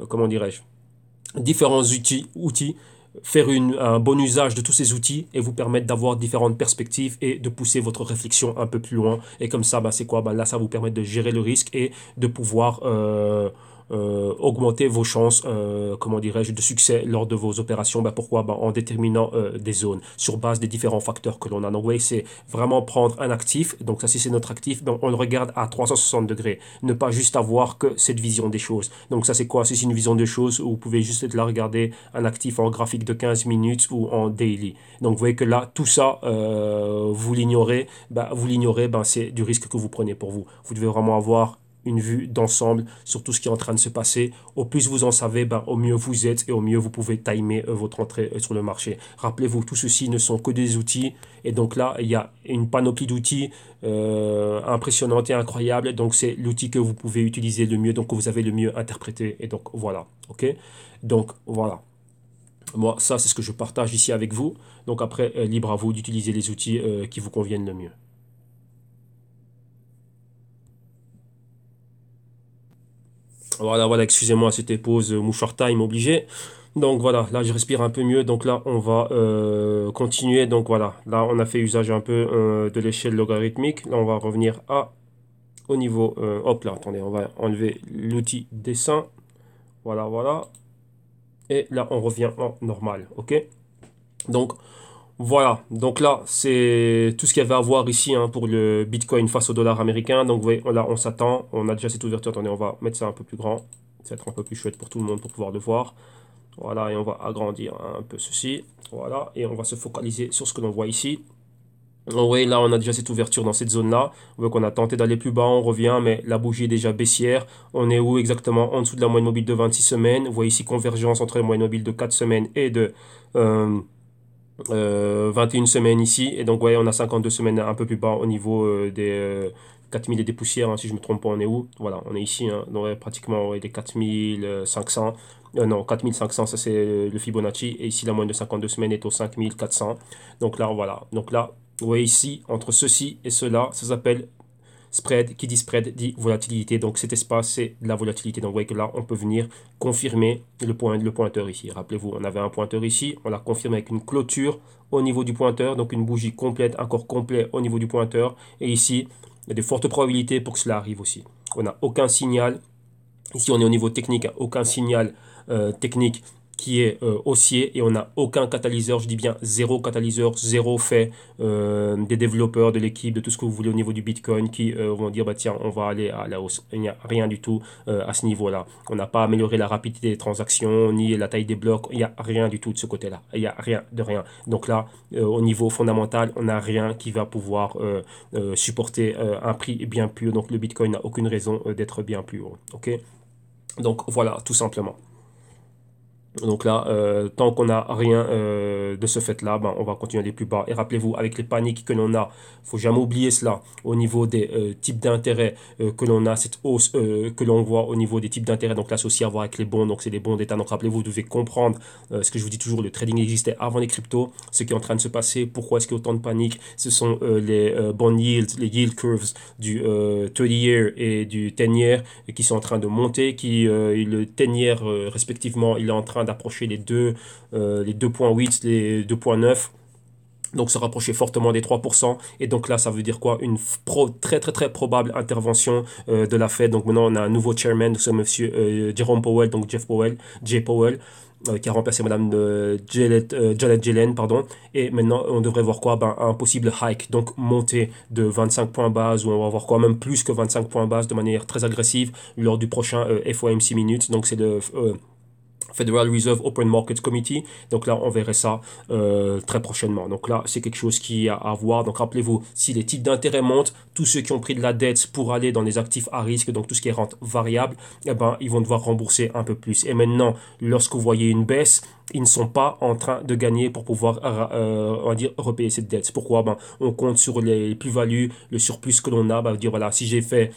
comment dirais-je, différents outils, faire un bon usage de tous ces outils et vous permettre d'avoir différentes perspectives et de pousser votre réflexion un peu plus loin. Et comme ça, bah, c'est quoi? Bah, là, ça vous permet de gérer le risque et de pouvoir augmenter vos chances, comment dirais-je, de succès lors de vos opérations. Bah, pourquoi? Bah, en déterminant des zones sur base des différents facteurs que l'on a. Donc, vous voyez, c'est vraiment prendre un actif. Donc, ça, si c'est notre actif, donc on le regarde à 360 degrés. Ne pas juste avoir que cette vision des choses. Donc, ça, c'est quoi? C'est une vision des choses où vous pouvez juste être là regarder un actif en graphique de 15 minutes ou en daily. Donc, vous voyez que là, tout ça, vous l'ignorez. Bah, c'est du risque que vous prenez pour vous. Vous devez vraiment avoir une vue d'ensemble sur tout ce qui est en train de se passer. Au plus vous en savez, ben, au mieux vous êtes et au mieux vous pouvez timer votre entrée sur le marché. Rappelez-vous, tout ceci ne sont que des outils. Et donc là, il y a une panoplie d'outils impressionnante et incroyable. Donc c'est l'outil que vous pouvez utiliser le mieux, donc que vous avez le mieux interprété. Et donc voilà, ok? Donc voilà. Moi, ça, c'est ce que je partage ici avec vous. Donc après, libre à vous d'utiliser les outils qui vous conviennent le mieux. Voilà, excusez-moi, c'était pause mouchoir time obligé. Donc voilà, là je respire un peu mieux. Donc là, on va continuer. Donc voilà, là on a fait usage un peu de l'échelle logarithmique. Là, on va revenir au niveau. Hop là, attendez, on va enlever l'outil dessin. Voilà. Et là, on revient en normal. Ok? Donc voilà, donc là, c'est tout ce qu'il y avait à voir ici hein, pour le Bitcoin face au dollar américain. Donc vous voyez, là, on s'attend. On a déjà cette ouverture. Attendez, on va mettre ça un peu plus grand. Ça va être un peu plus chouette pour tout le monde pour pouvoir le voir. Voilà, et on va agrandir un peu ceci. Voilà, et on va se focaliser sur ce que l'on voit ici. Donc, oui, là, on a déjà cette ouverture dans cette zone-là. On voit qu'on a tenté d'aller plus bas, on revient, mais la bougie est déjà baissière. On est où exactement? En dessous de la moyenne mobile de 26 semaines. Vous voyez ici convergence entre la moyenne mobile de 4 semaines et de 21 semaines ici. Et donc, ouais, on a 52 semaines un peu plus bas au niveau des 4000 et des poussières. Hein, si je me trompe pas, on est où? Voilà, on est ici. Hein, donc, ouais, pratiquement ouais, des 4500. Non, 4500, ça c'est le Fibonacci. Et ici, la moyenne de 52 semaines est au 5400. Donc là, voilà. Donc là, vous voyez ici, entre ceci et cela, ça s'appelle spread. Qui dit spread dit volatilité. Donc cet espace, c'est de la volatilité. Donc vous voyez que là, on peut venir confirmer le pointeur ici. Rappelez-vous, on avait un pointeur ici. On l'a confirmé avec une clôture au niveau du pointeur. Donc une bougie complète, un corps complet au niveau du pointeur. Et ici, il y a de fortes probabilités pour que cela arrive aussi. On n'a aucun signal. Ici, on est au niveau technique, aucun signal technique qui est haussier et on n'a aucun catalyseur, je dis bien zéro catalyseur, zéro fait des développeurs, de l'équipe, de tout ce que vous voulez au niveau du Bitcoin qui vont dire bah tiens on va aller à la hausse. Il n'y a rien du tout à ce niveau-là. On n'a pas amélioré la rapidité des transactions ni la taille des blocs. Il n'y a rien du tout de ce côté-là. Il n'y a rien de rien. Donc là, au niveau fondamental, on n'a rien qui va pouvoir supporter un prix bien plus haut. Donc le Bitcoin n'a aucune raison d'être bien plus haut. Ok? Donc voilà, tout simplement. Donc là, tant qu'on n'a rien de ce fait-là, ben, on va continuer à aller plus bas. Et rappelez-vous, avec les paniques que l'on a, il ne faut jamais oublier cela. Au niveau des types d'intérêts que l'on a, cette hausse que l'on voit au niveau des types d'intérêts, donc là, c'est aussi à voir avec les bons, donc c'est des bons d'État. Donc rappelez-vous, vous devez comprendre ce que je vous dis toujours, le trading existait avant les cryptos, ce qui est en train de se passer, pourquoi est-ce qu'il y a autant de panique. Ce sont les bond yields, les yield curves du 30 year et du 10 year qui sont en train de monter, le 10 year respectivement, il est en train d'approcher les 2,8, les 2,9. Donc se rapprocher fortement des 3%. Et donc là, ça veut dire quoi? Une très probable intervention de la Fed. Donc maintenant, on a un nouveau chairman, c'est monsieur Jerome Powell, donc Jay Powell, qui a remplacé Madame Janet Yellen, pardon. Et maintenant, on devrait voir quoi? Ben, un possible hike, donc montée de 25 points base, ou on va voir quoi? Même plus que 25 points base de manière très agressive lors du prochain FOMC Minutes. Donc c'est le Federal Reserve Open Market Committee. Donc là, on verrait ça très prochainement. Donc là, c'est quelque chose qui est à voir. Donc rappelez-vous, si les types d'intérêt montent, tous ceux qui ont pris de la dette pour aller dans les actifs à risque, donc tout ce qui est rente variable, eh ben, ils vont devoir rembourser un peu plus. Et maintenant, lorsque vous voyez une baisse, ils ne sont pas en train de gagner pour pouvoir, on va dire, repayer cette dette. Pourquoi? Ben, on compte sur les plus-values, le surplus que l'on a. Ben, dire, voilà, si j'ai fait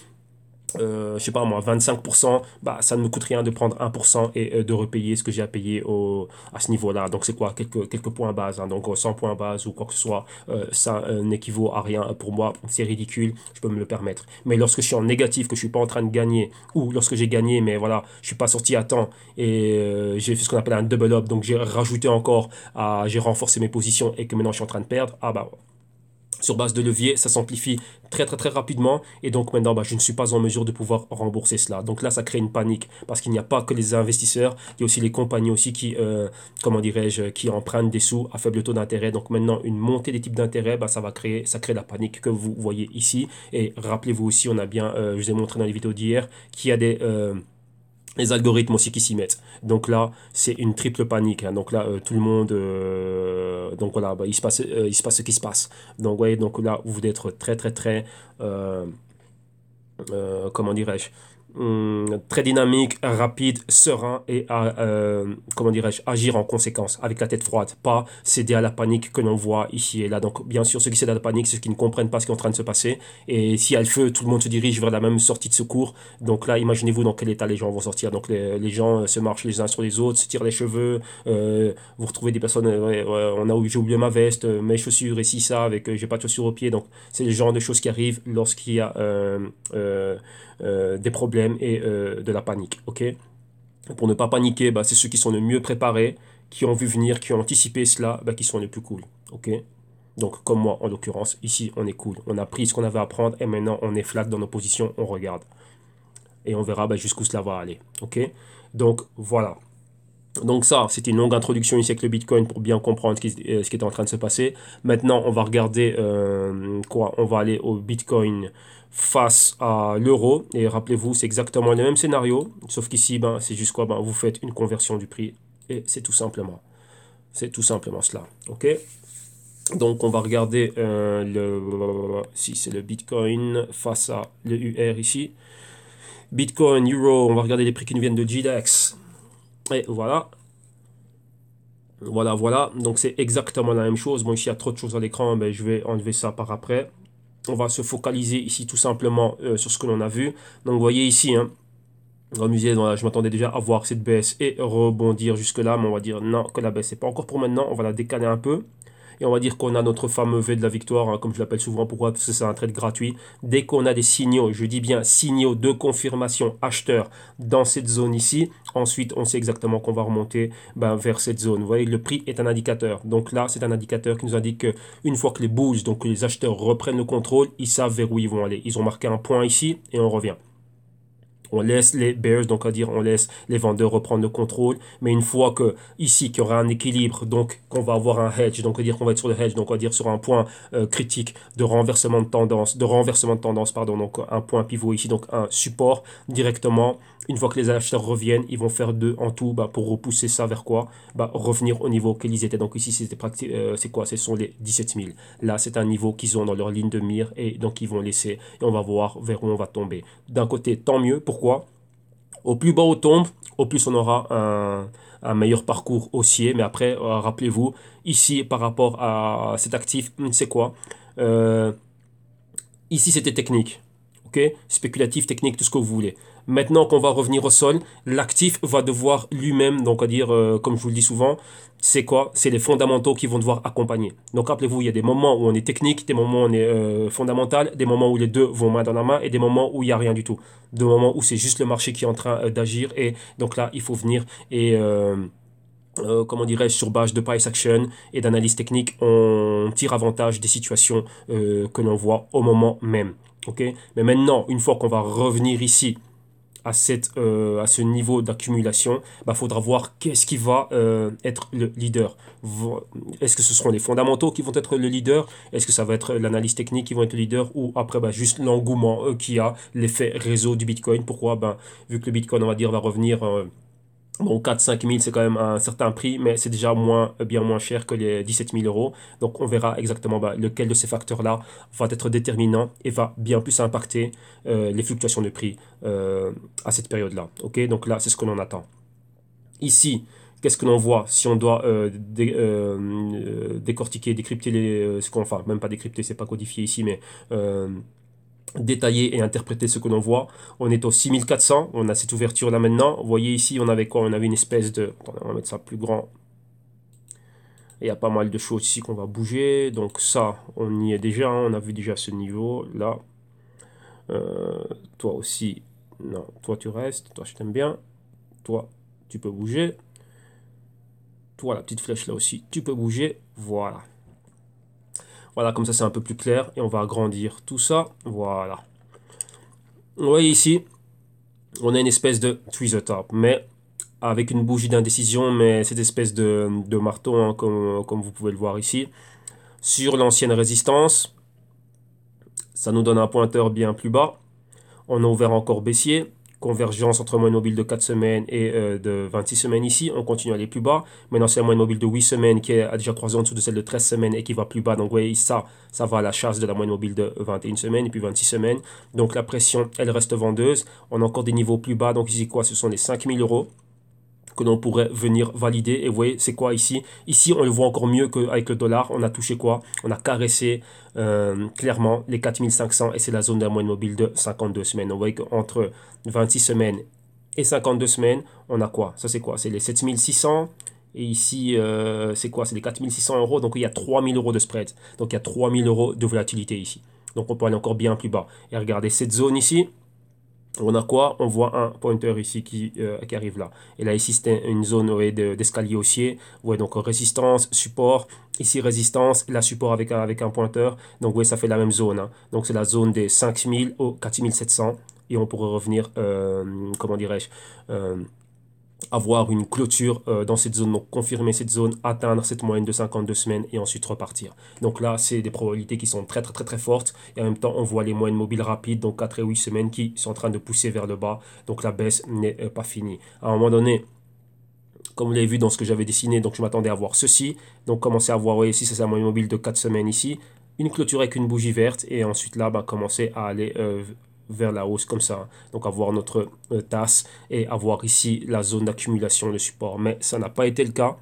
je sais pas moi, 25%, bah, ça ne me coûte rien de prendre 1% et de repayer ce que j'ai à payer à ce niveau-là. Donc c'est quoi? Quelques points base, hein. Donc 100 points base ou quoi que ce soit, ça n'équivaut à rien pour moi. C'est ridicule, je peux me le permettre. Mais lorsque je suis en négatif, que je suis pas en train de gagner, ou lorsque j'ai gagné, mais voilà, je suis pas sorti à temps et j'ai fait ce qu'on appelle un double up, donc j'ai rajouté encore, j'ai renforcé mes positions et que maintenant je suis en train de perdre, ah bah sur base de levier, ça s'amplifie très rapidement et donc maintenant bah, je ne suis pas en mesure de pouvoir rembourser cela. Donc là ça crée une panique parce qu'il n'y a pas que les investisseurs, il y a aussi les compagnies aussi qui, comment dirais-je, qui empruntent des sous à faible taux d'intérêt. Donc maintenant une montée des types d'intérêt, bah, ça crée la panique que vous voyez ici. Et rappelez-vous aussi, on a bien, je vous ai montré dans les vidéos d'hier, qu'il y a les algorithmes aussi qui s'y mettent. Donc là, c'est une triple panique, hein. Donc là, tout le monde, donc voilà, bah, il se passe ce qui se passe. Donc, voyez, donc là, vous devez être très, euh, comment dirais-je, très dynamique, rapide, serein et comment dirais-je, agir en conséquence avec la tête froide, pas céder à la panique que l'on voit ici et là. Donc bien sûr, ceux qui cèdent à la panique, c'est ceux qui ne comprennent pas ce qui est en train de se passer. Et s'il y a le feu, tout le monde se dirige vers la même sortie de secours. Donc là, imaginez-vous dans quel état les gens vont sortir. Donc les gens se marchent les uns sur les autres, se tirent les cheveux. Vous retrouvez des personnes, ouais, ouais, j'ai oublié ma veste, mes chaussures et si ça, avec j'ai pas de chaussures aux pieds. Donc c'est le genre de choses qui arrivent lorsqu'il y a des problèmes et de la panique. Ok. Pour ne pas paniquer, bah, c'est ceux qui sont le mieux préparés, qui ont vu venir, qui ont anticipé cela, bah, qui sont les plus cool. Ok. Donc comme moi en l'occurrence, ici on est cool. On a pris ce qu'on avait à prendre et maintenant on est flat dans nos positions, on regarde. Et on verra bah, jusqu'où cela va aller. Ok. Donc voilà. Donc ça, c'était une longue introduction ici avec le Bitcoin pour bien comprendre ce qui était en train de se passer. Maintenant, on va regarder quoi? On va aller au Bitcoin face à l'euro. Et rappelez-vous, c'est exactement le même scénario. Sauf qu'ici, ben, c'est juste quoi? Ben, vous faites une conversion du prix. Et c'est tout simplement cela. OK? Donc, on va regarder si c'est le Bitcoin face à le UR ici. Bitcoin, Euro, on va regarder les prix qui nous viennent de GDAX. Et voilà. Voilà. Donc c'est exactement la même chose. Bon, ici, il y a trop de choses à l'écran, mais je vais enlever ça par après. On va se focaliser ici tout simplement sur ce que l'on a vu. Donc, vous voyez ici, hein, musée, voilà, je m'attendais déjà à voir cette baisse et rebondir jusque-là, mais on va dire non, que la baisse, c'est pas encore pour maintenant. On va la décaler un peu. Et on va dire qu'on a notre fameux V de la victoire, hein, comme je l'appelle souvent. Pourquoi? Parce que c'est un trade gratuit. Dès qu'on a des signaux, je dis bien signaux de confirmation acheteur dans cette zone ici, ensuite on sait exactement qu'on va remonter ben, vers cette zone. Vous voyez, le prix est un indicateur. Donc là, c'est un indicateur qui nous indique qu'une fois que les bulls, donc que les acheteurs reprennent le contrôle, ils savent vers où ils vont aller. Ils ont marqué un point ici et on revient. On laisse les bears, donc à dire on laisse les vendeurs reprendre le contrôle. Mais une fois que ici qu'il y aura un équilibre, donc qu'on va avoir un hedge, donc à dire qu'on va être sur le hedge, donc on va dire sur un point critique de renversement de tendance, pardon, donc un point pivot ici, donc un support directement. Une fois que les acheteurs reviennent, ils vont faire deux en tout bah, pour repousser ça vers quoi? Bah, revenir au niveau qu'ils étaient. Donc ici, c'est quoi? Ce sont les 17 000. Là, c'est un niveau qu'ils ont dans leur ligne de mire et donc ils vont laisser et on va voir vers où on va tomber. D'un côté, tant mieux. Pourquoi? Au plus bas on tombe, au plus on aura un meilleur parcours haussier. Mais après, rappelez-vous, ici, par rapport à cet actif, c'est quoi? Euh, Ici, c'était technique. Ok, spéculatif, technique, tout ce que vous voulez. Maintenant qu'on va revenir au sol, l'actif va devoir lui-même, donc à dire, comme je vous le dis souvent, c'est quoi? C'est les fondamentaux qui vont devoir accompagner. Donc rappelez-vous, il y a des moments où on est technique, des moments où on est fondamental, des moments où les deux vont main dans la main et des moments où il n'y a rien du tout. Des moments où c'est juste le marché qui est en train d'agir et donc là, il faut venir et comment dirais-je, sur base de price action et d'analyse technique, on tire avantage des situations que l'on voit au moment même. Ok. Mais maintenant, une fois qu'on va revenir ici à ce niveau d'accumulation, bah, faudra voir qu'est-ce qui va être le leader. Est-ce que ce seront les fondamentaux qui vont être le leader? Est-ce que ça va être l'analyse technique qui vont être le leader? Ou après, bah, juste l'engouement qui a l'effet réseau du Bitcoin? Pourquoi? Ben, vu que le Bitcoin, on va dire, va revenir... Bon, 4-5 000, c'est quand même un certain prix, mais c'est déjà bien moins cher que les 17 000 euros. Donc, on verra exactement bah, lequel de ces facteurs-là va être déterminant et va bien plus impacter les fluctuations de prix à cette période-là. Ok, donc là, c'est ce que l'on attend. Ici, qu'est-ce que l'on voit si on doit décortiquer, décrypter ce qu'on, enfin, même pas décrypter, c'est pas codifié ici, mais détailler et interpréter ce que l'on voit. On est au 6400, on a cette ouverture là maintenant. Vous voyez ici, on avait quoi? On avait une espèce de... Attendez, on va mettre ça plus grand. Il y a pas mal de choses ici qu'on va bouger. Donc ça, on y est déjà, hein. On a vu déjà ce niveau là. Toi aussi, non, toi tu restes, toi je t'aime bien. Toi, tu peux bouger. Toi, la petite flèche là aussi, tu peux bouger. Voilà. Voilà, comme ça c'est un peu plus clair. Et on va agrandir tout ça. Voilà. Vous voyez ici, on a une espèce de tweezer top, mais avec une bougie d'indécision, mais cette espèce de marteau, hein, comme vous pouvez le voir ici. Sur l'ancienne résistance, ça nous donne un pointeur bien plus bas. On a ouvert encore baissier. Convergence entre moyenne mobile de 4 semaines et de 26 semaines ici. On continue à aller plus bas. Maintenant, c'est la moyenne mobile de 8 semaines qui est déjà croisée en dessous de celle de 13 semaines et qui va plus bas. Donc, vous voyez, ça va à la chasse de la moyenne mobile de 21 semaines et puis 26 semaines. Donc, la pression, elle reste vendeuse. On a encore des niveaux plus bas. Donc, ici, quoi? Ce sont les 5000 euros que l'on pourrait venir valider. Et vous voyez, c'est quoi ici? Ici, on le voit encore mieux qu'avec le dollar. On a touché quoi? On a caressé clairement les 4500 et c'est la zone de la moyenne mobile de 52 semaines. On voit qu'entre 26 semaines et 52 semaines, on a quoi? Ça, c'est quoi? C'est les 7600. Et ici, c'est quoi? C'est les 4600 euros. Donc, il y a 3000 euros de spread. Donc, il y a 3000 euros de volatilité ici. Donc, on peut aller encore bien plus bas. Et regardez cette zone ici. On a quoi? On voit un pointeur ici qui arrive là. Et là, ici, c'était une zone d'escalier haussier. Vous voyez, donc résistance, support. Ici, résistance, là, support avec un pointeur. Donc, vous voyez, ça fait la même zone, hein. Donc, c'est la zone des 5000 au 4700. Et on pourrait revenir, comment dirais-je, avoir une clôture dans cette zone, donc confirmer cette zone, atteindre cette moyenne de 52 semaines et ensuite repartir. Donc là, c'est des probabilités qui sont très fortes et en même temps, on voit les moyennes mobiles rapides, donc 4 et 8 semaines qui sont en train de pousser vers le bas. Donc la baisse n'est pas finie. À un moment donné, comme vous l'avez vu dans ce que j'avais dessiné, donc je m'attendais à voir ceci. Donc commencer à voir, oui, ici, c'est la moyenne mobile de 4 semaines ici. Une clôture avec une bougie verte et ensuite là, commencer à aller vers la hausse comme ça. Donc avoir notre tasse et avoir ici la zone d'accumulation de support. Mais ça n'a pas été le cas.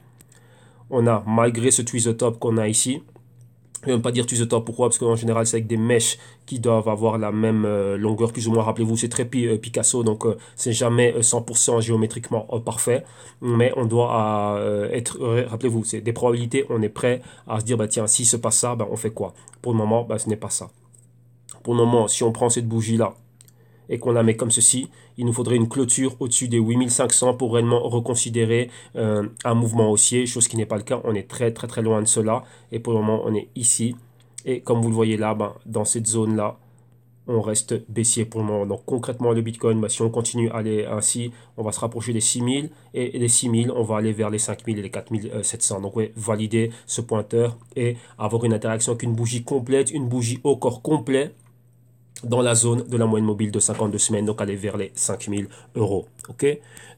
On a, malgré ce tweezer top qu'on a ici, je ne vais même pas dire tweezer top, pourquoi? Parce qu'en général, c'est avec des mèches qui doivent avoir la même longueur, plus ou moins. Rappelez-vous, c'est très Picasso, donc c'est jamais 100% géométriquement parfait. Mais on doit être, rappelez-vous, c'est des probabilités, on est prêt à se dire, bah tiens, si se passe ça, on fait quoi? Pour le moment, ce n'est pas ça. Pour le moment, si on prend cette bougie-là et qu'on la met comme ceci, il nous faudrait une clôture au-dessus des 8500 pour réellement reconsidérer un mouvement haussier, chose qui n'est pas le cas. On est très loin de cela. Et pour le moment, on est ici. Et comme vous le voyez là, dans cette zone-là, on reste baissier pour le moment. Donc concrètement, le Bitcoin, si on continue à aller ainsi, on va se rapprocher des 6000. Et les 6000, on va aller vers les 5000 et les 4700. Donc ouais, valider ce pointeur et avoir une interaction avec une bougie complète, une bougie au corps complet dans la zone de la moyenne mobile de 52 semaines, donc aller vers les 5000 euros. Ok,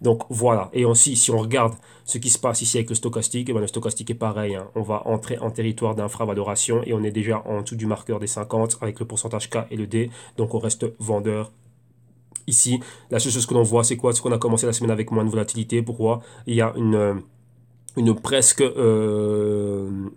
donc voilà. Et aussi, si on regarde ce qui se passe ici avec le stochastique, le stochastique est pareil, hein. On va entrer en territoire d'infravaloration et on est déjà en dessous du marqueur des 50 avec le pourcentage K et le D, donc on reste vendeur. Ici, la seule chose que l'on voit, c'est quoi? C'est qu'on a commencé la semaine avec moins de volatilité. Pourquoi? Il y a une presque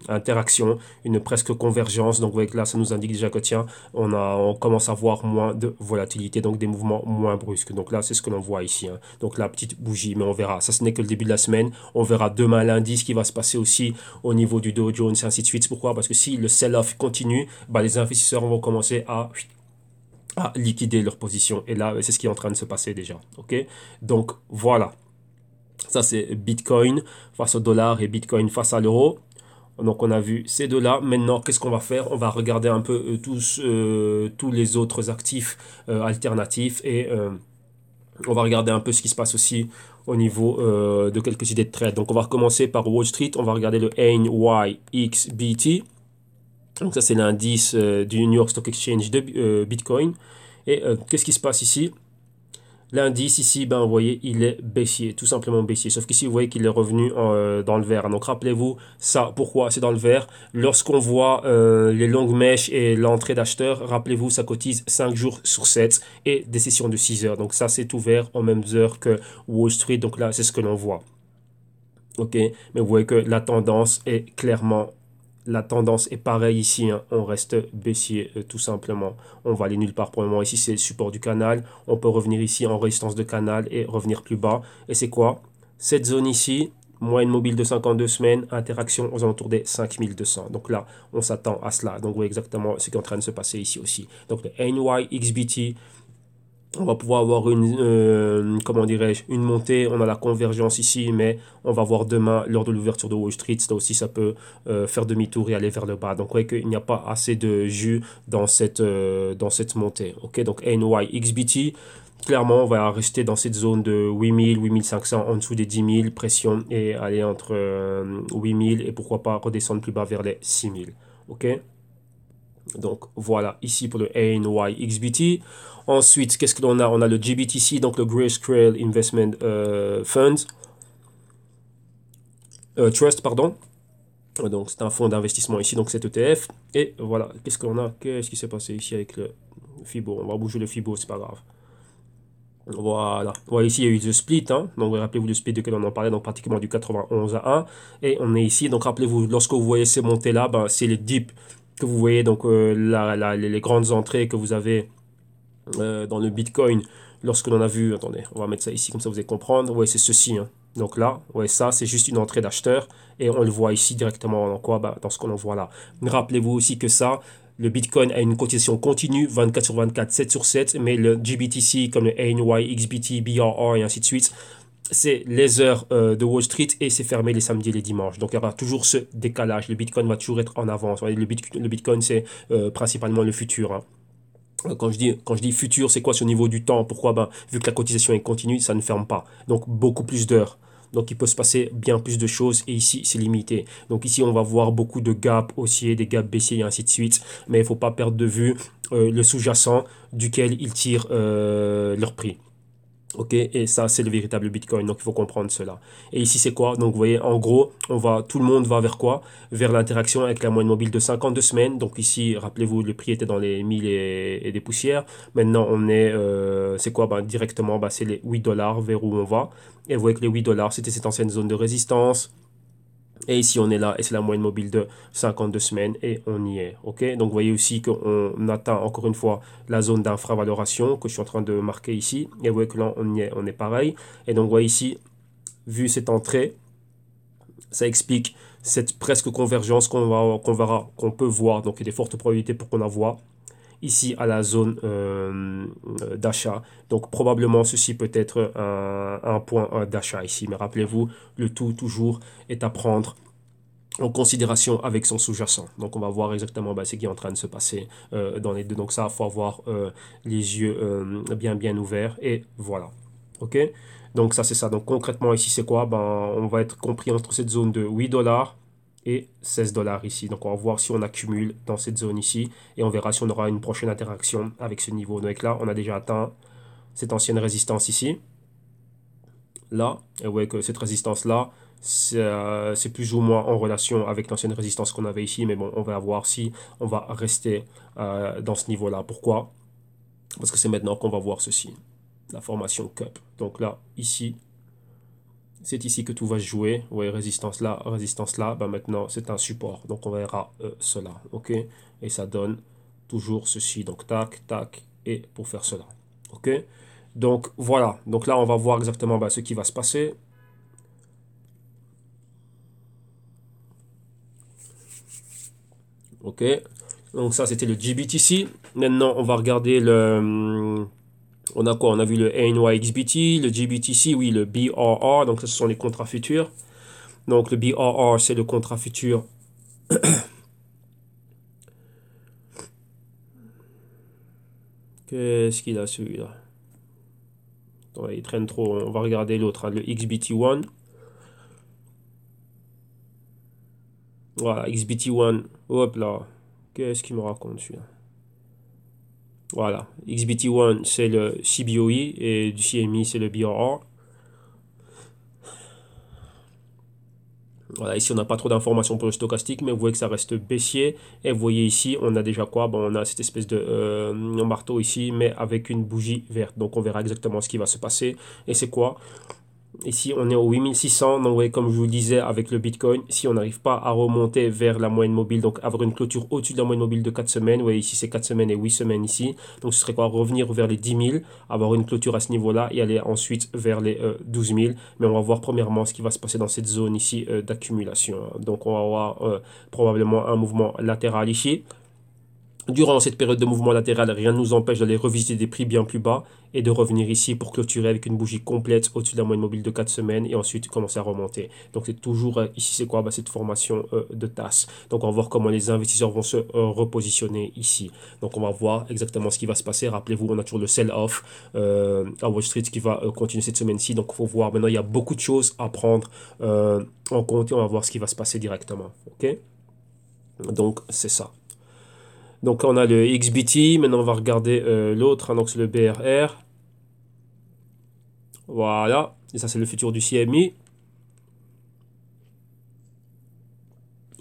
interaction, une presque convergence. Donc, vous voyez que là, ça nous indique déjà que tiens, on commence à voir moins de volatilité, donc des mouvements moins brusques. Donc là, c'est ce que l'on voit ici, hein. Donc la petite bougie, mais on verra. Ça, ce n'est que le début de la semaine. On verra demain, lundi, ce qui va se passer aussi au niveau du Dow Jones et ainsi de suite. Pourquoi? Parce que si le sell-off continue, les investisseurs vont commencer à liquider leur position. Et là, c'est ce qui est en train de se passer déjà. Ok? Donc, voilà. Ça, c'est Bitcoin face au dollar et Bitcoin face à l'euro. Donc, on a vu ces deux-là. Maintenant, qu'est-ce qu'on va faire? On va regarder un peu tous les autres actifs alternatifs et on va regarder un peu ce qui se passe aussi au niveau de quelques idées de trade. Donc, on va recommencer par Wall Street. On va regarder le NYXBT. Donc, ça, c'est l'indice du New York Stock Exchange de Bitcoin. Et qu'est-ce qui se passe ici? L'indice ici, vous voyez, il est baissier, tout simplement baissier. Sauf qu'ici, vous voyez qu'il est revenu dans le vert. Donc, rappelez-vous, ça, pourquoi c'est dans le vert? Lorsqu'on voit les longues mèches et l'entrée d'acheteurs, rappelez-vous, ça cotise 5 jours sur 7 et des sessions de 6 heures. Donc, ça, c'est ouvert aux mêmes heures que Wall Street. Donc là, c'est ce que l'on voit. OK? Mais vous voyez que la tendance est clairement la tendance est pareille ici, hein. On reste baissier tout simplement. On va aller nulle part pour le moment. Ici, c'est le support du canal. On peut revenir ici en résistance de canal et revenir plus bas. Et c'est quoi? Cette zone ici, moyenne mobile de 52 semaines, interaction aux alentours des 5200. Donc là, on s'attend à cela. Donc, vous voyez exactement ce qui est en train de se passer ici aussi. Donc, le NYXBT, on va pouvoir avoir une, comment dirais-je, une montée. On a la convergence ici, mais on va voir demain, lors de l'ouverture de Wall Street, là aussi, ça peut faire demi-tour et aller vers le bas. Donc, vous voyez qu'il n'y a pas assez de jus dans cette montée. Ok, donc NYXBT, clairement, on va rester dans cette zone de 8000, 8500, en dessous des 10 000, pression, et aller entre 8000 et pourquoi pas redescendre plus bas vers les 6000. Ok, donc voilà, ici pour le NYXBT. Ensuite, qu'est-ce que l'on a? On a le GBTC, donc le Grayscale Investment Funds, Trust, pardon. Donc c'est un fonds d'investissement ici, donc cet ETF. Et voilà, qu'est-ce qu'on a? Qu'est-ce qui s'est passé ici avec le Fibo? On va bouger le Fibo, c'est pas grave. Voilà. Voilà, ici il y a eu le split, hein. Donc rappelez-vous le split duquel on en parlait, donc pratiquement du 91 à 1. Et on est ici, donc rappelez-vous, lorsque vous voyez ces montées-là, ben, c'est les dips que vous voyez, donc les grandes entrées que vous avez dans le Bitcoin, lorsque l'on a vu, attendez, on va mettre ça ici, comme ça vous allez comprendre, ouais, c'est ceci, hein. Donc là, ouais, ça, c'est juste une entrée d'acheteur, et on le voit ici directement dans quoi? Bah, dans ce qu'on en voit là. Rappelez-vous aussi que ça, le Bitcoin a une cotisation continue, 24 sur 24, 7 sur 7, mais le GBTC, comme le ANY, XBT, BRR, et ainsi de suite, c'est les heures de Wall Street et c'est fermé les samedis et les dimanches. Donc il y aura toujours ce décalage. Le Bitcoin va toujours être en avance. Le Bitcoin, c'est principalement le futur, hein. Quand je dis futur, c'est quoi ce niveau du temps? Pourquoi? Ben, vu que la cotisation est continue, ça ne ferme pas. Donc, beaucoup plus d'heures. Donc, il peut se passer bien plus de choses et ici, c'est limité. Donc, ici, on va voir beaucoup de gaps haussiers, des gaps baissiers et ainsi de suite. Mais il ne faut pas perdre de vue le sous-jacent duquel ils tirent leur prix. Ok, et ça, c'est le véritable Bitcoin. Donc, il faut comprendre cela. Et ici, c'est quoi? Donc, vous voyez, en gros, tout le monde va vers quoi? Vers l'interaction avec la moyenne mobile de 52 semaines. Donc, ici, rappelez-vous, le prix était dans les 1000 et des poussières. Maintenant, on est, c'est quoi? Ben, directement, ben, c'est les 8 dollars vers où on va. Et vous voyez que les 8 dollars, c'était cette ancienne zone de résistance. Et ici, on est là, et c'est la moyenne mobile de 52 semaines, et on y est. Ok, donc, vous voyez aussi qu'on atteint encore une fois la zone d'infravaloration que je suis en train de marquer ici. Et vous voyez que là, on est pareil. Et donc, vous voyez ici, vu cette entrée, ça explique cette presque convergence qu'on peut voir. Donc, il y a des fortes probabilités pour qu'on en voit ici à la zone d'achat. Donc, probablement, ceci peut être un point d'achat ici. Mais rappelez-vous, le tout, toujours, est à prendre en considération avec son sous-jacent. Donc on va voir exactement ce qui est en train de se passer dans les deux. Donc ça, il faut avoir les yeux bien ouverts. Et voilà. OK? Donc ça, c'est ça. Donc concrètement, ici, c'est quoi? Ben, on va être compris entre cette zone de 8 dollars et 16 dollars ici. Donc on va voir si on accumule dans cette zone ici. Et on verra si on aura une prochaine interaction avec ce niveau. Donc là, on a déjà atteint cette ancienne résistance ici. Là, et vous voyez que cette résistance-là, c'est plus ou moins en relation avec l'ancienne résistance qu'on avait ici, mais bon, on va voir si on va rester dans ce niveau-là. Pourquoi? Parce que c'est maintenant qu'on va voir ceci, la formation cup. Donc là, ici, c'est ici que tout va se jouer. Vous voyez, résistance là, ben maintenant c'est un support. Donc on verra cela, ok? Et ça donne toujours ceci, donc tac, tac, et pour faire cela, ok? Donc voilà, donc là on va voir exactement ce qui va se passer. Ok, donc ça c'était le GBTC. Maintenant on va regarder on a quoi? On a vu le NYXBT, le GBTC, oui, le BRR, donc ce sont les contrats futurs. Donc le BRR c'est le contrat futur. Qu'est-ce qu'il a celui-là? Il traîne trop, on va regarder l'autre, hein, le XBT1. Voilà, XBT1, hop là. Qu'est-ce qu'il me raconte celui-là? Voilà, XBT1 c'est le CBOE et du CME c'est le BRR. Voilà, ici on n'a pas trop d'informations pour le stochastique, mais vous voyez que ça reste baissier. Et vous voyez ici, on a déjà quoi? Bon, on a cette espèce de marteau ici, mais avec une bougie verte. Donc on verra exactement ce qui va se passer. Et c'est quoi? Ici, on est au 8600. Donc, ouais, comme je vous le disais avec le Bitcoin, si on n'arrive pas à remonter vers la moyenne mobile, donc avoir une clôture au-dessus de la moyenne mobile de 4 semaines, ouais, ici c'est 4 semaines et 8 semaines ici. Donc, ce serait quoi? Revenir vers les 10 000, avoir une clôture à ce niveau-là et aller ensuite vers les 12 000. Mais on va voir premièrement ce qui va se passer dans cette zone ici d'accumulation. Donc, on va avoir probablement un mouvement latéral ici. Durant cette période de mouvement latéral, rien ne nous empêche d'aller revisiter des prix bien plus bas et de revenir ici pour clôturer avec une bougie complète au-dessus de la moyenne mobile de 4 semaines et ensuite commencer à remonter. Donc c'est toujours ici, c'est quoi? Cette formation de tasse. Donc on va voir comment les investisseurs vont se repositionner ici. Donc on va voir exactement ce qui va se passer. Rappelez-vous, on a toujours le sell-off à Wall Street qui va continuer cette semaine-ci. Donc il faut voir. Maintenant, il y a beaucoup de choses à prendre en compte et on va voir ce qui va se passer directement. Ok? Donc c'est ça. Donc on a le XBT, maintenant on va regarder l'autre, hein, donc c'est le BRR. Voilà, et ça c'est le futur du CMI.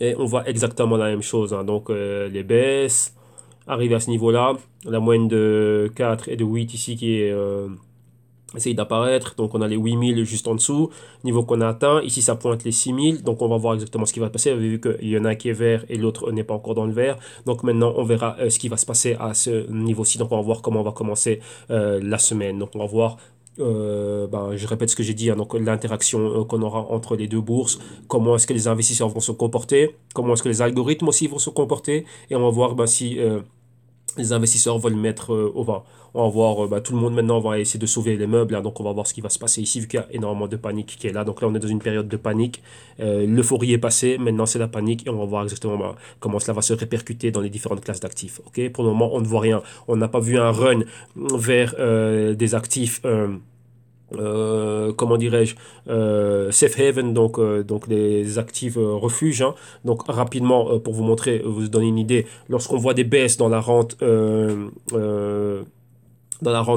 Et on voit exactement la même chose, hein. Donc les baisses, arrivées à ce niveau-là, la moyenne de 4 et de 8 ici qui est essaye d'apparaître. Donc on a les 8000 juste en dessous, niveau qu'on a atteint. Ici ça pointe les 6000, donc on va voir exactement ce qui va passer. Vous avez vu qu'il y en a un qui est vert et l'autre n'est pas encore dans le vert. Donc maintenant on verra ce qui va se passer à ce niveau-ci. Donc on va voir comment on va commencer la semaine. Donc on va voir je répète ce que j'ai dit, hein, donc l'interaction qu'on aura entre les deux bourses, comment est-ce que les investisseurs vont se comporter, comment est-ce que les algorithmes aussi vont se comporter, et on va voir si les investisseurs veulent mettre au vent. On va voir, tout le monde maintenant va essayer de sauver les meubles, hein, donc on va voir ce qui va se passer ici, vu qu'il y a énormément de panique qui est là. Donc là, on est dans une période de panique. L'euphorie est passée, maintenant c'est la panique, et on va voir exactement comment cela va se répercuter dans les différentes classes d'actifs. Ok, pour le moment, on ne voit rien. On n'a pas vu un run vers des actifs. Comment dirais-je, safe haven, donc les actifs refuges, hein. Donc rapidement, pour vous montrer, vous donner une idée, lorsqu'on voit des baisses dans la rente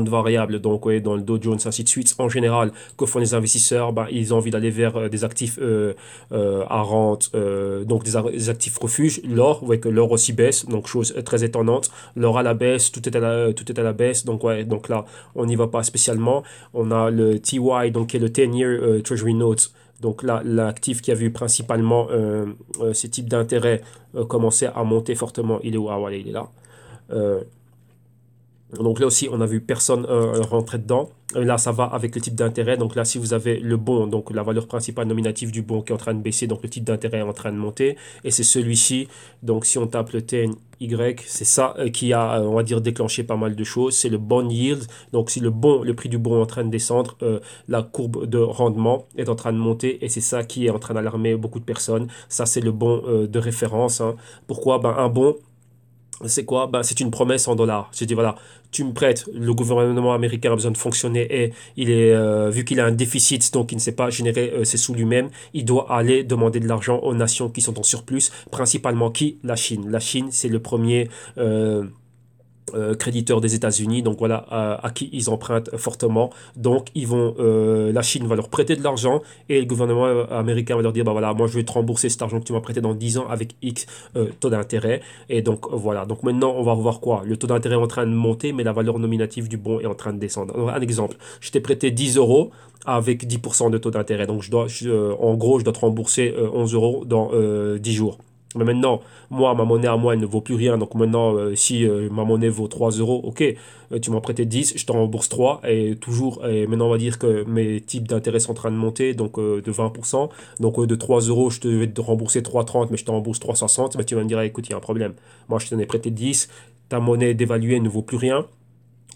variable, donc ouais, dans le Dow Jones, ainsi de suite, en général, que font les investisseurs? Ils ont envie d'aller vers des actifs à rente, donc des actifs refuges. L'or, vous voyez que l'or aussi baisse, donc chose très étonnante. L'or à la baisse, tout est à la baisse, donc ouais, donc là, on n'y va pas spécialement. On a le TY, donc qui est le 10-year Treasury Notes. Donc là, l'actif qui a vu principalement ces types d'intérêts commencer à monter fortement. Il est où? Ah voilà, il est là. Euh, donc là aussi, on a vu personne rentrer dedans. Là, ça va avec le type d'intérêt. Donc là, si vous avez le bon, donc la valeur principale nominative du bon qui est en train de baisser, donc le type d'intérêt est en train de monter. Et c'est celui-ci. Donc si on tape le TNY, c'est ça qui a, on va dire, déclenché pas mal de choses. C'est le bond yield. Donc si le prix du bon est en train de descendre, la courbe de rendement est en train de monter. Et c'est ça qui est en train d'alarmer beaucoup de personnes. Ça, c'est le bon de référence, hein. Pourquoi? Un bon, c'est quoi? C'est une promesse en dollars. J'ai dit, voilà, tu me prêtes, le gouvernement américain a besoin de fonctionner et vu qu'il a un déficit, donc il ne sait pas générer ses sous lui-même, il doit aller demander de l'argent aux nations qui sont en surplus, principalement qui? La Chine. La Chine, c'est le premier créditeurs des États-Unis, donc voilà à qui ils empruntent fortement. Donc la Chine va leur prêter de l'argent et le gouvernement américain va leur dire voilà, moi je vais te rembourser cet argent que tu m'as prêté dans 10 ans avec X taux d'intérêt. Et donc voilà, donc maintenant on va revoir quoi? Le taux d'intérêt est en train de monter, mais la valeur nominative du bon est en train de descendre. Donc, un exemple, je t'ai prêté 10 euros avec 10% de taux d'intérêt, donc en gros je dois te rembourser 11 euros dans 10 jours. Mais maintenant, moi, ma monnaie à moi, elle ne vaut plus rien. Donc maintenant, si ma monnaie vaut 3 euros, ok, tu m'as prêté 10, je t'en rembourse 3. Et maintenant, on va dire que mes types d'intérêts sont en train de monter, donc de 20%. Donc de 3 euros, je te vais te rembourser 3,30, mais je t'en rembourse 3,60. Tu vas me dire, écoute, il y a un problème. Moi, je t'en ai prêté 10, ta monnaie dévaluée ne vaut plus rien.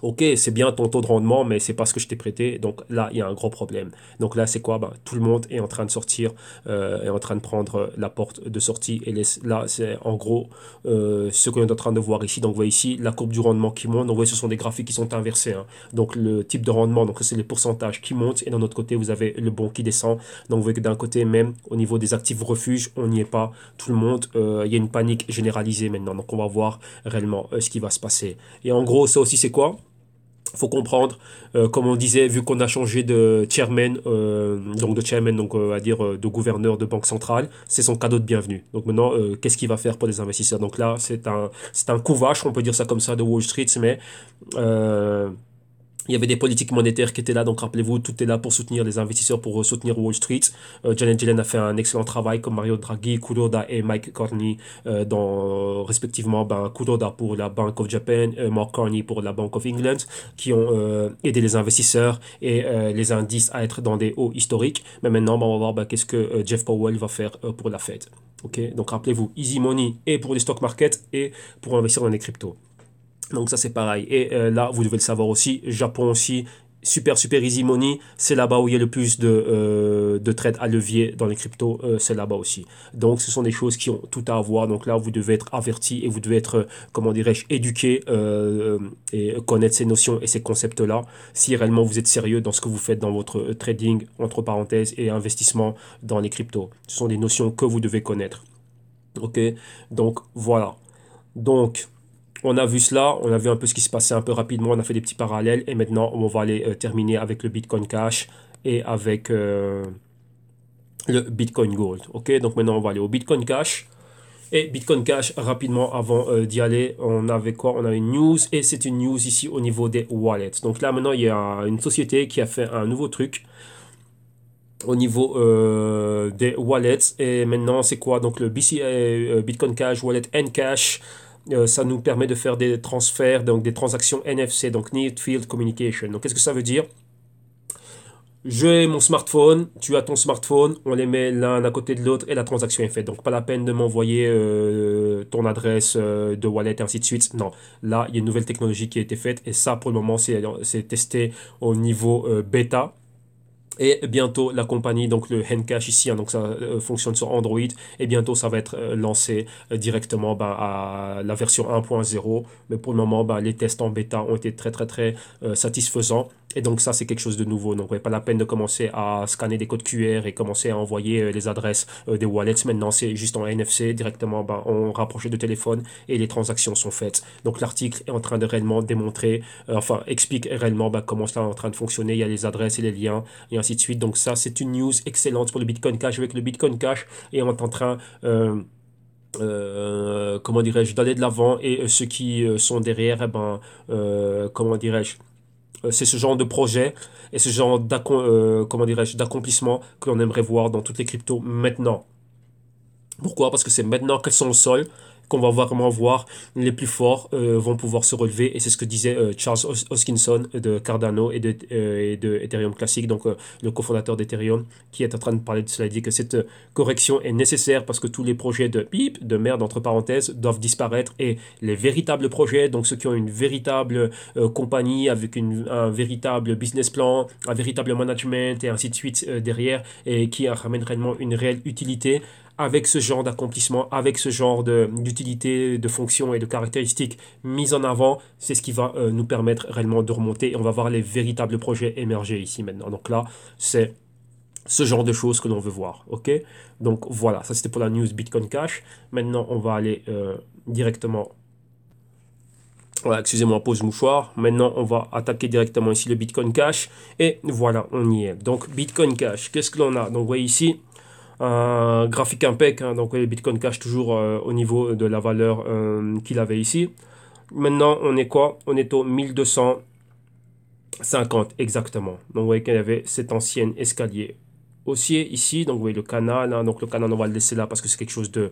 Ok, c'est bien ton taux de rendement, mais c'est pas ce que je t'ai prêté. Donc là, il y a un gros problème. Donc là, c'est quoi? Tout le monde est en train de sortir, est en train de prendre la porte de sortie. Et là, c'est en gros ce qu'on est en train de voir ici. Donc vous voyez ici la courbe du rendement qui monte. Donc vous voyez, ce sont des graphiques qui sont inversés, hein. Donc le type de rendement, donc c'est les pourcentages qui montent. Et d'un autre côté, vous avez le bon qui descend. Donc vous voyez que d'un côté, même au niveau des actifs refuges, on n'y est pas. Tout le monde, il y a une panique généralisée maintenant. Donc on va voir réellement ce qui va se passer. Et en gros, ça aussi, c'est quoi? Faut comprendre, comme on disait, vu qu'on a changé de chairman, à dire de gouverneur de banque centrale, c'est son cadeau de bienvenue. Donc maintenant, qu'est-ce qu'il va faire pour les investisseurs? Donc là, c'est un coup vache, on peut dire ça comme ça, de Wall Street, mais euh, Il y avait des politiques monétaires qui étaient là, donc rappelez-vous, tout est là pour soutenir les investisseurs, pour soutenir Wall Street. Janet Yellen a fait un excellent travail, comme Mario Draghi, Kuroda et Mike Carney, respectivement, Kuroda pour la Bank of Japan, Mark Carney pour la Bank of England, qui ont aidé les investisseurs et les indices à être dans des hauts historiques. Mais maintenant, on va voir qu'est-ce que Jeff Powell va faire pour la Fed. Ok, donc rappelez-vous, easy money et pour les stock markets et pour investir dans les cryptos. Donc ça c'est pareil. Et là, vous devez le savoir aussi, Japon aussi, super easy money, c'est là-bas où il y a le plus de trades à levier dans les cryptos, c'est là-bas aussi. Donc ce sont des choses qui ont tout à voir. Donc là, vous devez être averti et vous devez être, comment dirais-je, éduqué et connaître ces notions et ces concepts-là. Si réellement vous êtes sérieux dans ce que vous faites dans votre trading, entre parenthèses, et investissement dans les cryptos. Ce sont des notions que vous devez connaître. Ok, donc voilà. Donc, on a vu cela, on a vu un peu ce qui se passait un peu rapidement, on a fait des petits parallèles et maintenant on va aller terminer avec le Bitcoin Cash et avec le Bitcoin Gold. Ok, donc maintenant on va aller au Bitcoin Cash. Et Bitcoin Cash, rapidement avant d'y aller, on avait quoi? On avait une news et c'est une news ici au niveau des wallets. Donc là maintenant il y a une société qui a fait un nouveau truc au niveau des wallets. Et maintenant, c'est quoi? Donc, le BCA, Bitcoin Cash, Wallet Cash, ça nous permet de faire des transferts, donc des transactions NFC, donc Near Field Communication. Donc, qu'est-ce que ça veut dire? J'ai mon smartphone, tu as ton smartphone, on les met l'un à côté de l'autre et la transaction est faite. Donc, pas la peine de m'envoyer ton adresse de wallet et ainsi de suite. Non, là, il y a une nouvelle technologie qui a été faite et ça, pour le moment, c'est testé au niveau bêta. Et bientôt, la compagnie, donc le Encash ici, hein, donc ça fonctionne sur Android, et bientôt ça va être lancé directement à la version 1.0. Mais pour le moment, les tests en bêta ont été très satisfaisants. Et donc ça, c'est quelque chose de nouveau. Donc, pas la peine de commencer à scanner des codes QR et commencer à envoyer les adresses des wallets. Maintenant, c'est juste en NFC, directement, on rapproche de téléphone et les transactions sont faites. Donc, l'article est en train de réellement démontrer, explique réellement comment cela est en train de fonctionner. Il y a les adresses et les liens et ainsi de suite. Donc ça, c'est une news excellente pour le Bitcoin Cash. Avec le Bitcoin Cash, et on est en train comment dirais-je, d'aller de l'avant et ceux qui sont derrière, comment dirais-je, c'est ce genre de projet et ce genre comment dirais-je, d'accomplissement que l'on aimerait voir dans toutes les cryptos maintenant. Pourquoi? Parce que c'est maintenant qu'elles sont au sol qu'on va vraiment voir les plus forts vont pouvoir se relever. Et c'est ce que disait Charles Hoskinson de Cardano et de Ethereum Classic, donc le cofondateur d'Ethereum, qui est en train de parler de cela. Il dit que cette correction est nécessaire parce que tous les projets de merde, entre parenthèses, doivent disparaître. Et les véritables projets, donc ceux qui ont une véritable compagnie avec un véritable business plan, un véritable management et ainsi de suite derrière, et qui ramènent réellement une réelle utilité, avec ce genre d'accomplissement, avec ce genre d'utilité, de fonctions et de caractéristiques mises en avant, c'est ce qui va nous permettre réellement de remonter et on va voir les véritables projets émerger ici maintenant. Donc là, c'est ce genre de choses que l'on veut voir. Ok? Donc voilà, ça c'était pour la news Bitcoin Cash. Maintenant, on va aller directement. Voilà, excusez-moi, pause mouchoir. Maintenant, on va attaquer directement ici le Bitcoin Cash. Et voilà, on y est. Donc, Bitcoin Cash, qu'est-ce que l'on a? Donc, vous voyez ici, un graphique impec, hein, donc le Bitcoin Cash toujours au niveau de la valeur qu'il avait ici. Maintenant, on est quoi? On est au 1250 exactement. Donc vous voyez qu'il y avait cet ancien escalier haussier ici. Donc vous voyez le canal, hein, donc le canal on va le laisser là parce que c'est quelque chose de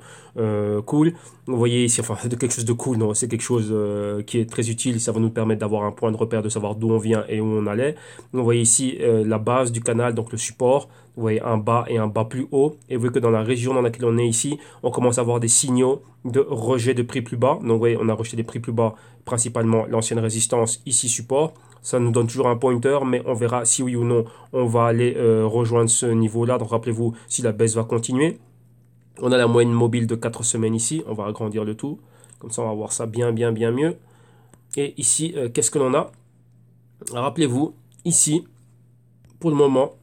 cool. Vous voyez ici, enfin de quelque chose de cool, non, c'est quelque chose qui est très utile. Ça va nous permettre d'avoir un point de repère, de savoir d'où on vient et où on allait. Vous voyez ici la base du canal, donc le support. Vous voyez un bas et un bas plus haut. Et vous voyez que dans la région dans laquelle on est ici, on commence à avoir des signaux de rejet de prix plus bas. Donc vous voyez, on a rejeté des prix plus bas, principalement l'ancienne résistance, ici support. Ça nous donne toujours un pointer, mais on verra si oui ou non on va aller rejoindre ce niveau-là. Donc rappelez-vous si la baisse va continuer. On a la moyenne mobile de 4 semaines ici. On va agrandir le tout. Comme ça, on va voir ça bien mieux. Et ici, qu'est-ce que l'on a? Rappelez-vous, ici, pour le moment,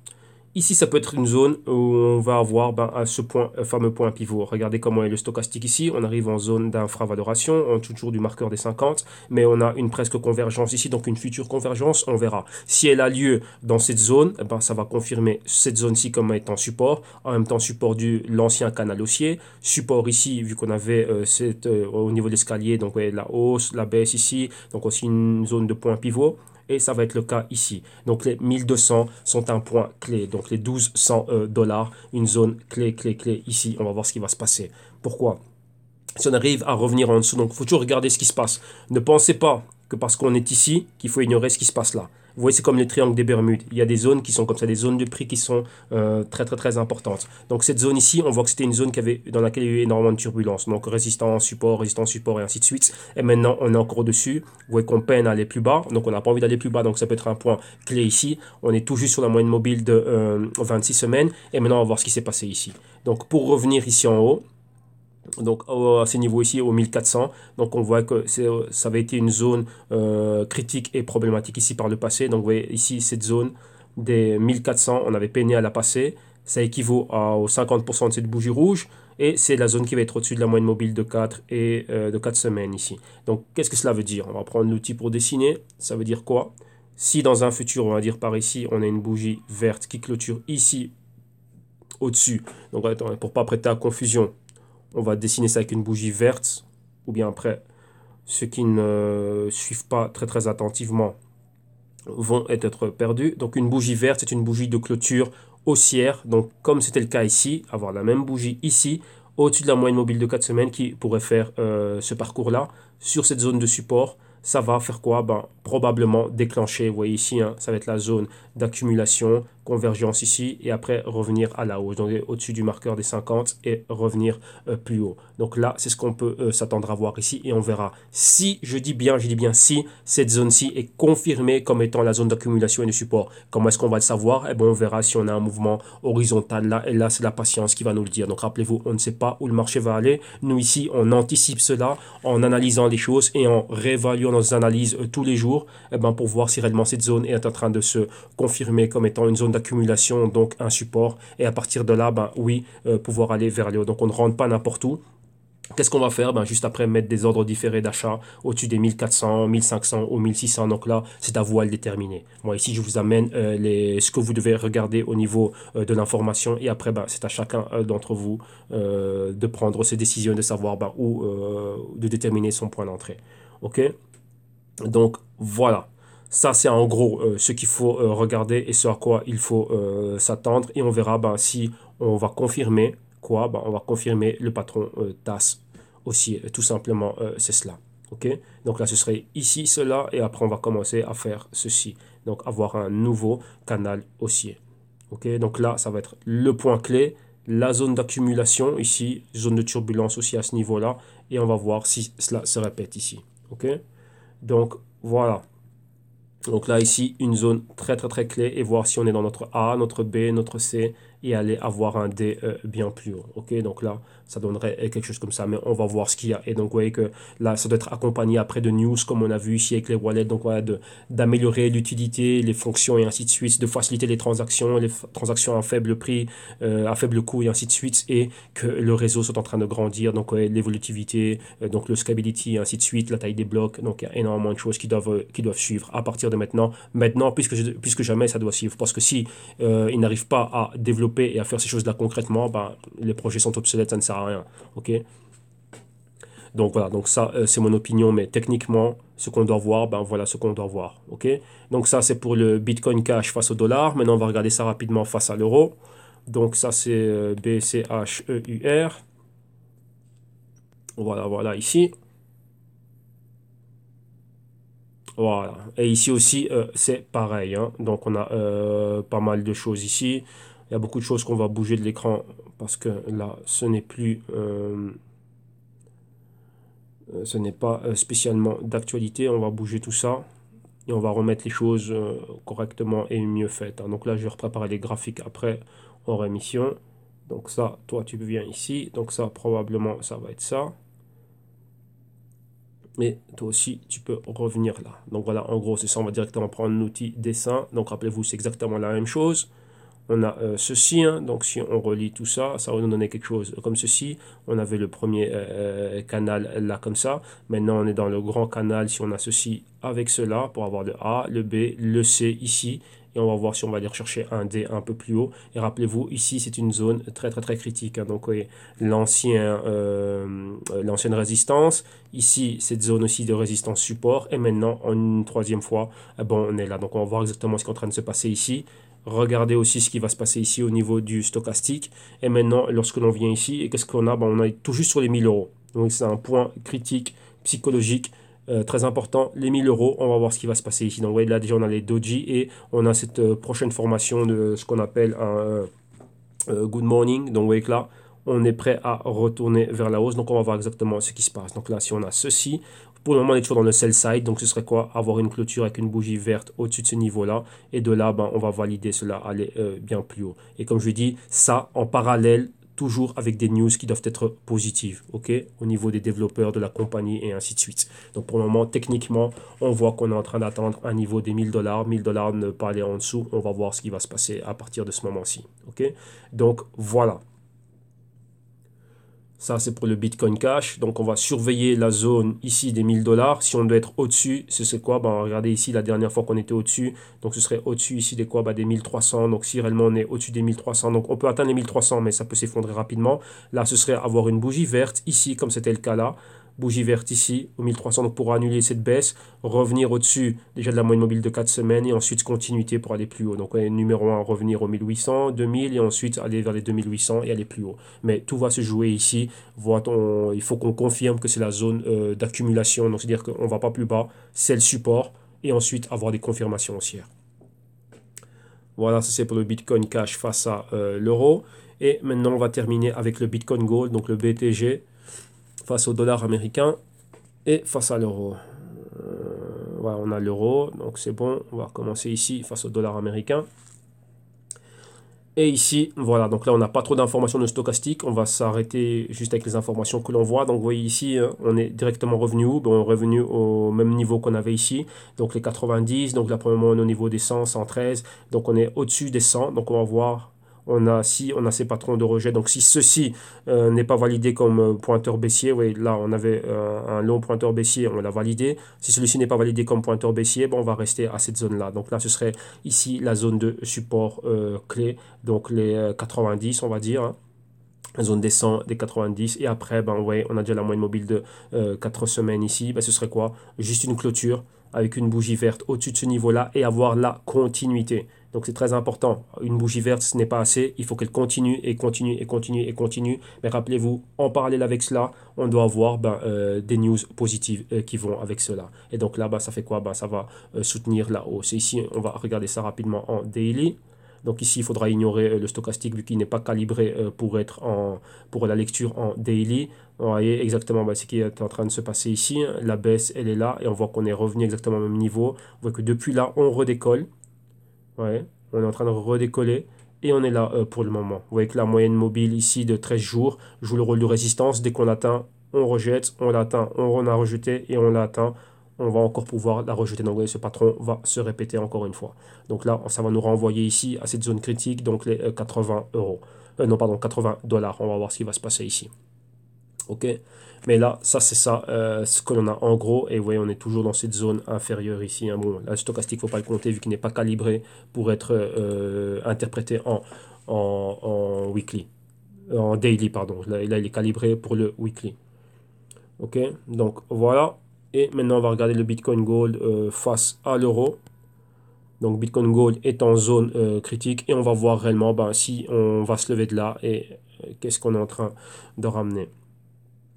ici, ça peut être une zone où on va avoir ce fameux point pivot. Regardez comment est le stochastique ici. On arrive en zone d'infravaloration, on touche toujours du marqueur des 50, mais on a une presque convergence ici, donc une future convergence, on verra. Si elle a lieu dans cette zone, ça va confirmer cette zone-ci comme étant support. En même temps, support de l'ancien canal haussier. Support ici, vu qu'on avait au niveau de l'escalier, donc la hausse, la baisse ici, donc aussi une zone de point pivot. et ça va être le cas ici. Donc les 1200 sont un point clé, donc les 1200 dollars, une zone clé, clé, clé ici. On va voir ce qui va se passer. Pourquoi? Si on arrive à revenir en dessous, donc il faut toujours regarder ce qui se passe. Ne pensez pas que parce qu'on est ici, qu'il faut ignorer ce qui se passe là. Vous voyez, c'est comme le triangle des Bermudes. Il y a des zones qui sont comme ça, des zones de prix qui sont très, très, très importantes. Donc cette zone ici, on voit que c'était une zone dans laquelle il y a eu énormément de turbulences. Donc résistance, support, et ainsi de suite. Et maintenant, on est encore au-dessus. Vous voyez qu'on peine à aller plus bas. Donc on n'a pas envie d'aller plus bas. Donc ça peut être un point clé ici. On est tout juste sur la moyenne mobile de 26 semaines. Et maintenant, on va voir ce qui s'est passé ici. Donc pour revenir ici en haut, donc à ces niveaux ici au 1400, donc on voit que ça avait été une zone critique et problématique ici par le passé. Donc vous voyez ici cette zone des 1400, on avait peiné à la passer, ça équivaut aux 50% de cette bougie rouge, et c'est la zone qui va être au-dessus de la moyenne mobile de 4 et de 4 semaines ici. Donc qu'est-ce que cela veut dire? On va prendre l'outil pour dessiner. Ça veut dire quoi? Si dans un futur, on va dire par ici, on a une bougie verte qui clôture ici au-dessus, donc attends, pour pas prêter à confusion, on va dessiner ça avec une bougie verte, ou bien après, ceux qui ne suivent pas très très attentivement vont être perdus. Donc une bougie verte, c'est une bougie de clôture haussière. Donc comme c'était le cas ici, avoir la même bougie ici, au-dessus de la moyenne mobile de 4 semaines qui pourrait faire ce parcours-là, sur cette zone de support. Ça va faire quoi? Probablement déclencher, vous voyez ici, hein, ça va être la zone d'accumulation, convergence ici, et après revenir à la hausse, donc au-dessus du marqueur des 50 et revenir plus haut. Donc là, c'est ce qu'on peut s'attendre à voir ici, et on verra si, je dis bien si, cette zone-ci est confirmée comme étant la zone d'accumulation et de support. Comment est-ce qu'on va le savoir? Eh bien, on verra si on a un mouvement horizontal là, et là, c'est la patience qui va nous le dire. Donc rappelez-vous, on ne sait pas où le marché va aller. Nous ici, on anticipe cela en analysant les choses et en réévaluant nos analyses tous les jours, pour voir si réellement cette zone est en train de se confirmer comme étant une zone d'accumulation, donc un support, et à partir de là, oui, pouvoir aller vers le haut. Donc on ne rentre pas n'importe où. Qu'est-ce qu'on va faire? Juste après, mettre des ordres différés d'achat au-dessus des 1400, 1500 ou 1600. Donc là, c'est à vous à le déterminer. Moi, ici, je vous amène ce que vous devez regarder au niveau de l'information. Et après, c'est à chacun d'entre vous de prendre ses décisions, de savoir où de déterminer son point d'entrée. OK? Donc, voilà. Ça, c'est en gros ce qu'il faut regarder et ce à quoi il faut s'attendre. Et on verra si on va confirmer quoi. On va confirmer le patron TAS aussi. Tout simplement, c'est cela. OK? Donc là, ce serait ici, cela. Et après, on va commencer à faire ceci. Donc, avoir un nouveau canal haussier. OK? Donc là, ça va être le point clé. La zone d'accumulation ici. Zone de turbulence aussi à ce niveau-là. Et on va voir si cela se répète ici. OK? Donc, voilà. Donc là, ici, une zone très, très, très clé et voir si on est dans notre A, notre B, notre C et aller avoir un D bien plus haut. OK, donc là, ça donnerait quelque chose comme ça, mais on va voir ce qu'il y a. Et donc, vous voyez que là, ça doit être accompagné après de news, comme on a vu ici avec les wallets. Donc, voilà, d'améliorer l'utilité, les fonctions et ainsi de suite, de faciliter les transactions à faible prix, à faible coût et ainsi de suite, et que le réseau soit en train de grandir. Donc, l'évolutivité, donc le scalability et ainsi de suite, la taille des blocs. Donc, il y a énormément de choses qui doivent suivre à partir de maintenant. Maintenant, puisque jamais ça doit suivre. Parce que si ils n'arrivent pas à développer et à faire ces choses-là concrètement, les projets sont obsolètes, ça ne sert à rien. OK? Donc voilà, donc ça c'est mon opinion, mais techniquement, ce qu'on doit voir, voilà ce qu'on doit voir. OK? Donc ça c'est pour le Bitcoin Cash face au dollar. Maintenant on va regarder ça rapidement face à l'euro. Donc ça c'est BCHEUR. Voilà ici. Voilà. Et ici aussi, c'est pareil, hein. Donc, on a pas mal de choses ici. Il y a beaucoup de choses qu'on va bouger de l'écran parce que là, ce n'est pas spécialement d'actualité. On va bouger tout ça et on va remettre les choses correctement et mieux faites, hein. Donc là, je vais repréparer les graphiques après en rémission. Donc ça, toi, tu viens ici. Donc ça, probablement, ça va être ça. Mais toi aussi, tu peux revenir là. Donc voilà, en gros, c'est ça. On va directement prendre l'outil dessin. Donc rappelez-vous, c'est exactement la même chose. On a ceci, hein. Donc si on relie tout ça, ça va nous donner quelque chose comme ceci. On avait le premier canal là comme ça. Maintenant, on est dans le grand canal si on a ceci avec cela pour avoir le A, le B, le C ici. et on va voir si on va aller rechercher un D un peu plus haut. Et rappelez-vous, ici c'est une zone très très très critique, hein. Donc oui, l'ancienne résistance, ici cette zone aussi de résistance support, et maintenant en une troisième fois, bon, on est là. Donc on va voir exactement ce qui est en train de se passer ici. Regardez aussi ce qui va se passer ici au niveau du stochastique. Et maintenant, lorsque l'on vient ici, qu'est-ce qu'on a? On est tout juste sur les 1000 euros. Donc c'est un point critique, psychologique, très important. Les 1000 euros, on va voir ce qui va se passer ici. Donc vous voyez là déjà on a les doji et on a cette prochaine formation de ce qu'on appelle un good morning. Donc vous voyez que là, on est prêt à retourner vers la hausse. Donc on va voir exactement ce qui se passe. Donc là, si on a ceci, pour le moment, on est toujours dans le sell side. Donc ce serait quoi? Avoir une clôture avec une bougie verte au-dessus de ce niveau-là. Et de là, on va valider cela, aller bien plus haut. Et comme je dis, ça en parallèle, toujours avec des news qui doivent être positives, ok, au niveau des développeurs de la compagnie et ainsi de suite. Donc pour le moment, techniquement, on voit qu'on est en train d'attendre un niveau des 1000 $. 1000 $, ne pas aller en dessous. On va voir ce qui va se passer à partir de ce moment-ci, ok. Donc voilà. Ça, c'est pour le Bitcoin Cash. Donc, on va surveiller la zone ici des 1000 $. Si on doit être au-dessus, c'est quoi? Regardez ici, la dernière fois qu'on était au-dessus. Donc, ce serait au-dessus ici des quoi? Des 1300. Donc, si réellement on est au-dessus des 1300, donc on peut atteindre les 1300, mais ça peut s'effondrer rapidement. Là, ce serait avoir une bougie verte ici, comme c'était le cas là. Bougie verte ici, au 1300, donc pour annuler cette baisse, revenir au-dessus déjà de la moyenne mobile de 4 semaines et ensuite continuité pour aller plus haut. Donc, numéro 1, revenir aux 1800, 2000 et ensuite aller vers les 2800 et aller plus haut. Mais tout va se jouer ici. Il faut qu'on confirme que c'est la zone d'accumulation, donc c'est-à-dire qu'on ne va pas plus bas, c'est le support, et ensuite avoir des confirmations haussières. Voilà, ça c'est pour le Bitcoin Cash face à l'euro. Et maintenant, on va terminer avec le Bitcoin Gold, donc le BTG, face au dollar américain et face à l'euro. Voilà, on a l'euro, donc c'est bon. On va recommencer ici face au dollar américain. Et ici, voilà, donc là, on n'a pas trop d'informations de stochastique. On va s'arrêter juste avec les informations que l'on voit. Donc, vous voyez ici, on est directement revenu où? On est revenu au même niveau qu'on avait ici. Donc, les 90. Donc, là, pour le moment, on est au niveau des 100, 113. Donc, on est au-dessus des 100. Donc, on va voir. On a ces patrons de rejet. Donc, si ceci n'est pas validé comme pointeur baissier, oui, là, on avait un long pointeur baissier, on l'a validé. Si celui-ci n'est pas validé comme pointeur baissier, on va rester à cette zone-là. Donc, là, ce serait ici la zone de support clé. Donc, les 90, on va dire. Hein. La zone des 100, des 90. Et après, ouais, on a déjà la moyenne mobile de 4 semaines ici. Ce serait quoi? Juste une clôture avec une bougie verte au-dessus de ce niveau-là et avoir la continuité. Donc c'est très important. Une bougie verte, ce n'est pas assez. Il faut qu'elle continue et continue et continue et continue. Mais rappelez-vous, en parallèle avec cela, on doit avoir des news positives qui vont avec cela. Et donc là, ça fait quoi? Ça va soutenir la hausse. Et ici, on va regarder ça rapidement en daily. Donc ici, il faudra ignorer le stochastique vu qu'il n'est pas calibré pour la lecture en daily. Vous voyez exactement ce qui est en train de se passer ici. La baisse, elle est là et on voit qu'on est revenu exactement au même niveau. On voit que depuis là, on redécolle. Ouais, on est en train de redécoller et on est là pour le moment. Vous voyez que la moyenne mobile ici de 13 jours joue le rôle de résistance. Dès qu'on l'atteint, on rejette, on l'atteint, on a rejeté et on l'a atteint. On va encore pouvoir la rejeter. Donc, vous voyez, ce patron va se répéter encore une fois. Donc là, ça va nous renvoyer ici à cette zone critique, donc les 80 euros. Non, pardon, 80 $. On va voir ce qui va se passer ici. Ok, mais là, ça c'est ça, ce que l'on a en gros, et vous voyez, on est toujours dans cette zone inférieure ici. Hein. Bon, là, le stochastique, il ne faut pas le compter vu qu'il n'est pas calibré pour être interprété en weekly, en daily, pardon. Là, il est calibré pour le weekly. Ok, donc voilà. Et maintenant, on va regarder le Bitcoin Gold face à l'euro. Donc, Bitcoin Gold est en zone critique et on va voir réellement si on va se lever de là et qu'est-ce qu'on est en train de ramener.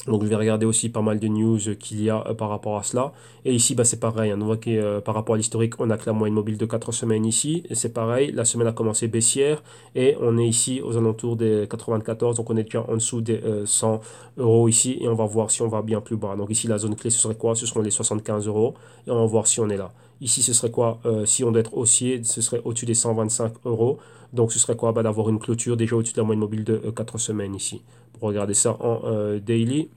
Donc je vais regarder aussi pas mal de news qu'il y a par rapport à cela. Et ici, c'est pareil. Hein. On voit que par rapport à l'historique, on a que la moyenne mobile de 4 semaines ici. Et c'est pareil, la semaine a commencé baissière. Et on est ici aux alentours des 94. Donc on est déjà en dessous des 100 euros ici. Et on va voir si on va bien plus bas. Donc ici, la zone clé, ce serait quoi? Ce seront les 75 euros. Et on va voir si on est là. Ici, ce serait quoi? Si on doit être haussier, ce serait au-dessus des 125 euros. Donc ce serait quoi? D'avoir une clôture déjà au-dessus de la moyenne mobile de 4 semaines ici. Pour regarder ça en daily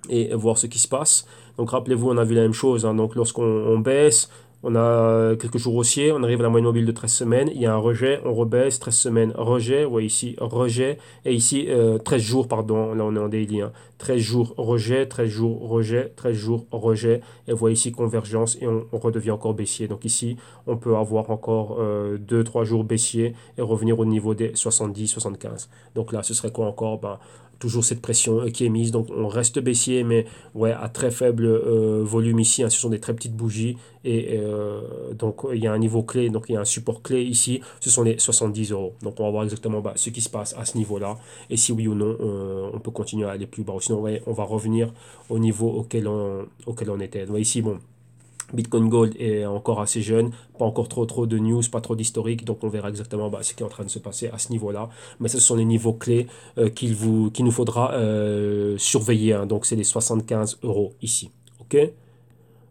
et voir ce qui se passe. Donc rappelez-vous, on a vu la même chose. Hein. Donc lorsqu'on baisse, On a quelques jours haussiers, on arrive à la moyenne mobile de 13 semaines, il y a un rejet, on rebaisse, 13 semaines, rejet, vous voyez ici, rejet, et ici, 13 jours, pardon, là on est en daily, hein. 13 jours, rejet, 13 jours, rejet, 13 jours, rejet, et vous voyez ici, convergence, et on redevient encore baissier. Donc ici, on peut avoir encore 2-3 jours baissier et revenir au niveau des 70-75. Donc là, ce serait quoi encore? Ben, toujours cette pression qui est mise, donc on reste baissier, mais ouais, à très faible volume ici, hein, ce sont des très petites bougies, et donc il y a un niveau clé, donc il y a un support clé ici, ce sont les 70 euros. Donc on va voir exactement ce qui se passe à ce niveau-là, et si oui ou non, on peut continuer à aller plus bas. Sinon, ouais, on va revenir au niveau auquel on était. Donc ici, bon, Bitcoin Gold est encore assez jeune, pas encore trop de news, pas trop d'historique, donc on verra exactement ce qui est en train de se passer à ce niveau-là. Mais ce sont les niveaux clés qu'il nous faudra surveiller, hein. Donc c'est les 75 euros ici. Ok?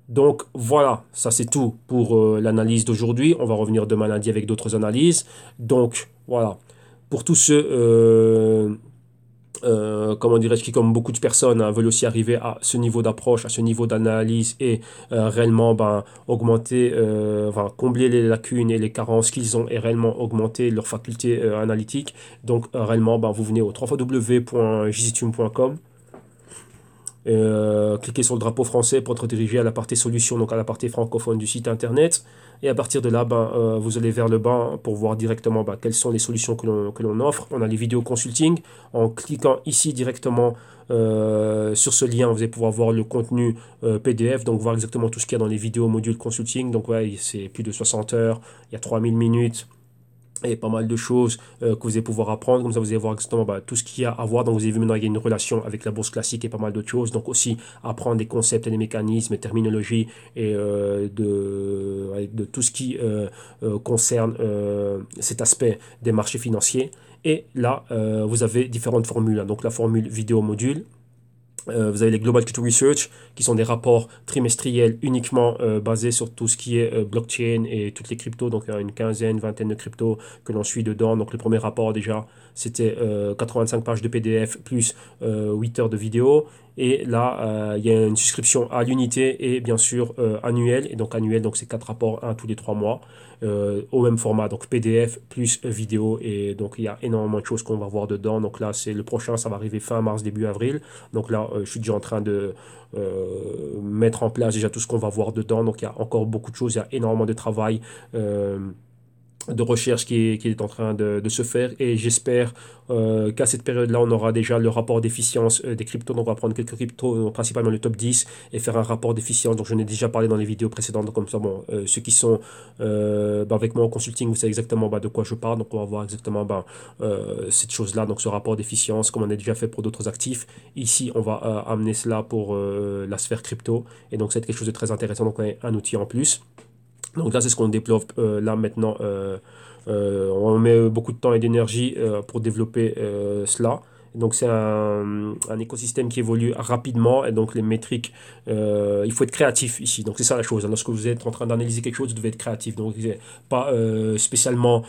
Donc voilà, ça c'est tout pour l'analyse d'aujourd'hui. On va revenir demain lundi avec d'autres analyses. Donc voilà, pour tous ceux comment dirais-je, qui, comme beaucoup de personnes, hein, veulent aussi arriver à ce niveau d'approche, à ce niveau d'analyse et réellement augmenter, enfin, combler les lacunes et les carences qu'ils ont et réellement augmenter leurs facultés analytiques. Donc, réellement, vous venez au www.jctune.com. Cliquez sur le drapeau français pour être dirigé à la partie solution, donc à la partie francophone du site internet. Et à partir de là, vous allez vers le bas pour voir directement quelles sont les solutions que l'on offre. On a les vidéos consulting. En cliquant ici directement sur ce lien, vous allez pouvoir voir le contenu PDF, donc voir exactement tout ce qu'il y a dans les vidéos modules consulting. Donc ouais, c'est plus de 60 heures, il y a 3000 minutes. Et pas mal de choses que vous allez pouvoir apprendre. Comme ça, vous allez voir exactement tout ce qu'il y a à voir. Donc, vous avez vu maintenant, il y a une relation avec la bourse classique et pas mal d'autres choses. Donc, aussi apprendre des concepts et des mécanismes, terminologie et de tout ce qui concerne cet aspect des marchés financiers. Et là, vous avez différentes formules, hein. Donc, la formule vidéo module. Vous avez les Global Q2 Research, qui sont des rapports trimestriels uniquement basés sur tout ce qui est blockchain et toutes les cryptos. Donc, il y a une quinzaine, vingtaine de cryptos que l'on suit dedans. Donc, le premier rapport, déjà, c'était 85 pages de PDF plus 8 heures de vidéo. Et là, il y a une souscription à l'unité et bien sûr annuelle. Et donc, annuel, donc c'est 4 rapports, un tous les 3 mois, au même format. Donc, PDF plus vidéo. Et donc, il y a énormément de choses qu'on va voir dedans. Donc, là, c'est le prochain, ça va arriver fin mars, début avril. Donc là, je suis déjà en train de mettre en place déjà tout ce qu'on va voir dedans. Donc il y a encore beaucoup de choses, il y a énormément de travail. De recherche qui est en train de se faire, et j'espère qu'à cette période-là, on aura déjà le rapport d'efficience des cryptos. Donc, on va prendre quelques cryptos, principalement le top 10, et faire un rapport d'efficience. Donc, je n'ai déjà parlé dans les vidéos précédentes. Donc, comme ça, bon, ceux qui sont avec moi en consulting, vous savez exactement de quoi je parle. Donc, on va voir exactement cette chose-là, donc ce rapport d'efficience, comme on a déjà fait pour d'autres actifs. Ici, on va amener cela pour la sphère crypto, et donc c'est quelque chose de très intéressant. Donc, on a un outil en plus. Donc là, c'est ce qu'on développe là maintenant. On met beaucoup de temps et d'énergie pour développer cela. Donc c'est un écosystème qui évolue rapidement, et donc les métriques, il faut être créatif ici. Donc c'est ça la chose, hein. Lorsque vous êtes en train d'analyser quelque chose, vous devez être créatif. Donc pas spécialement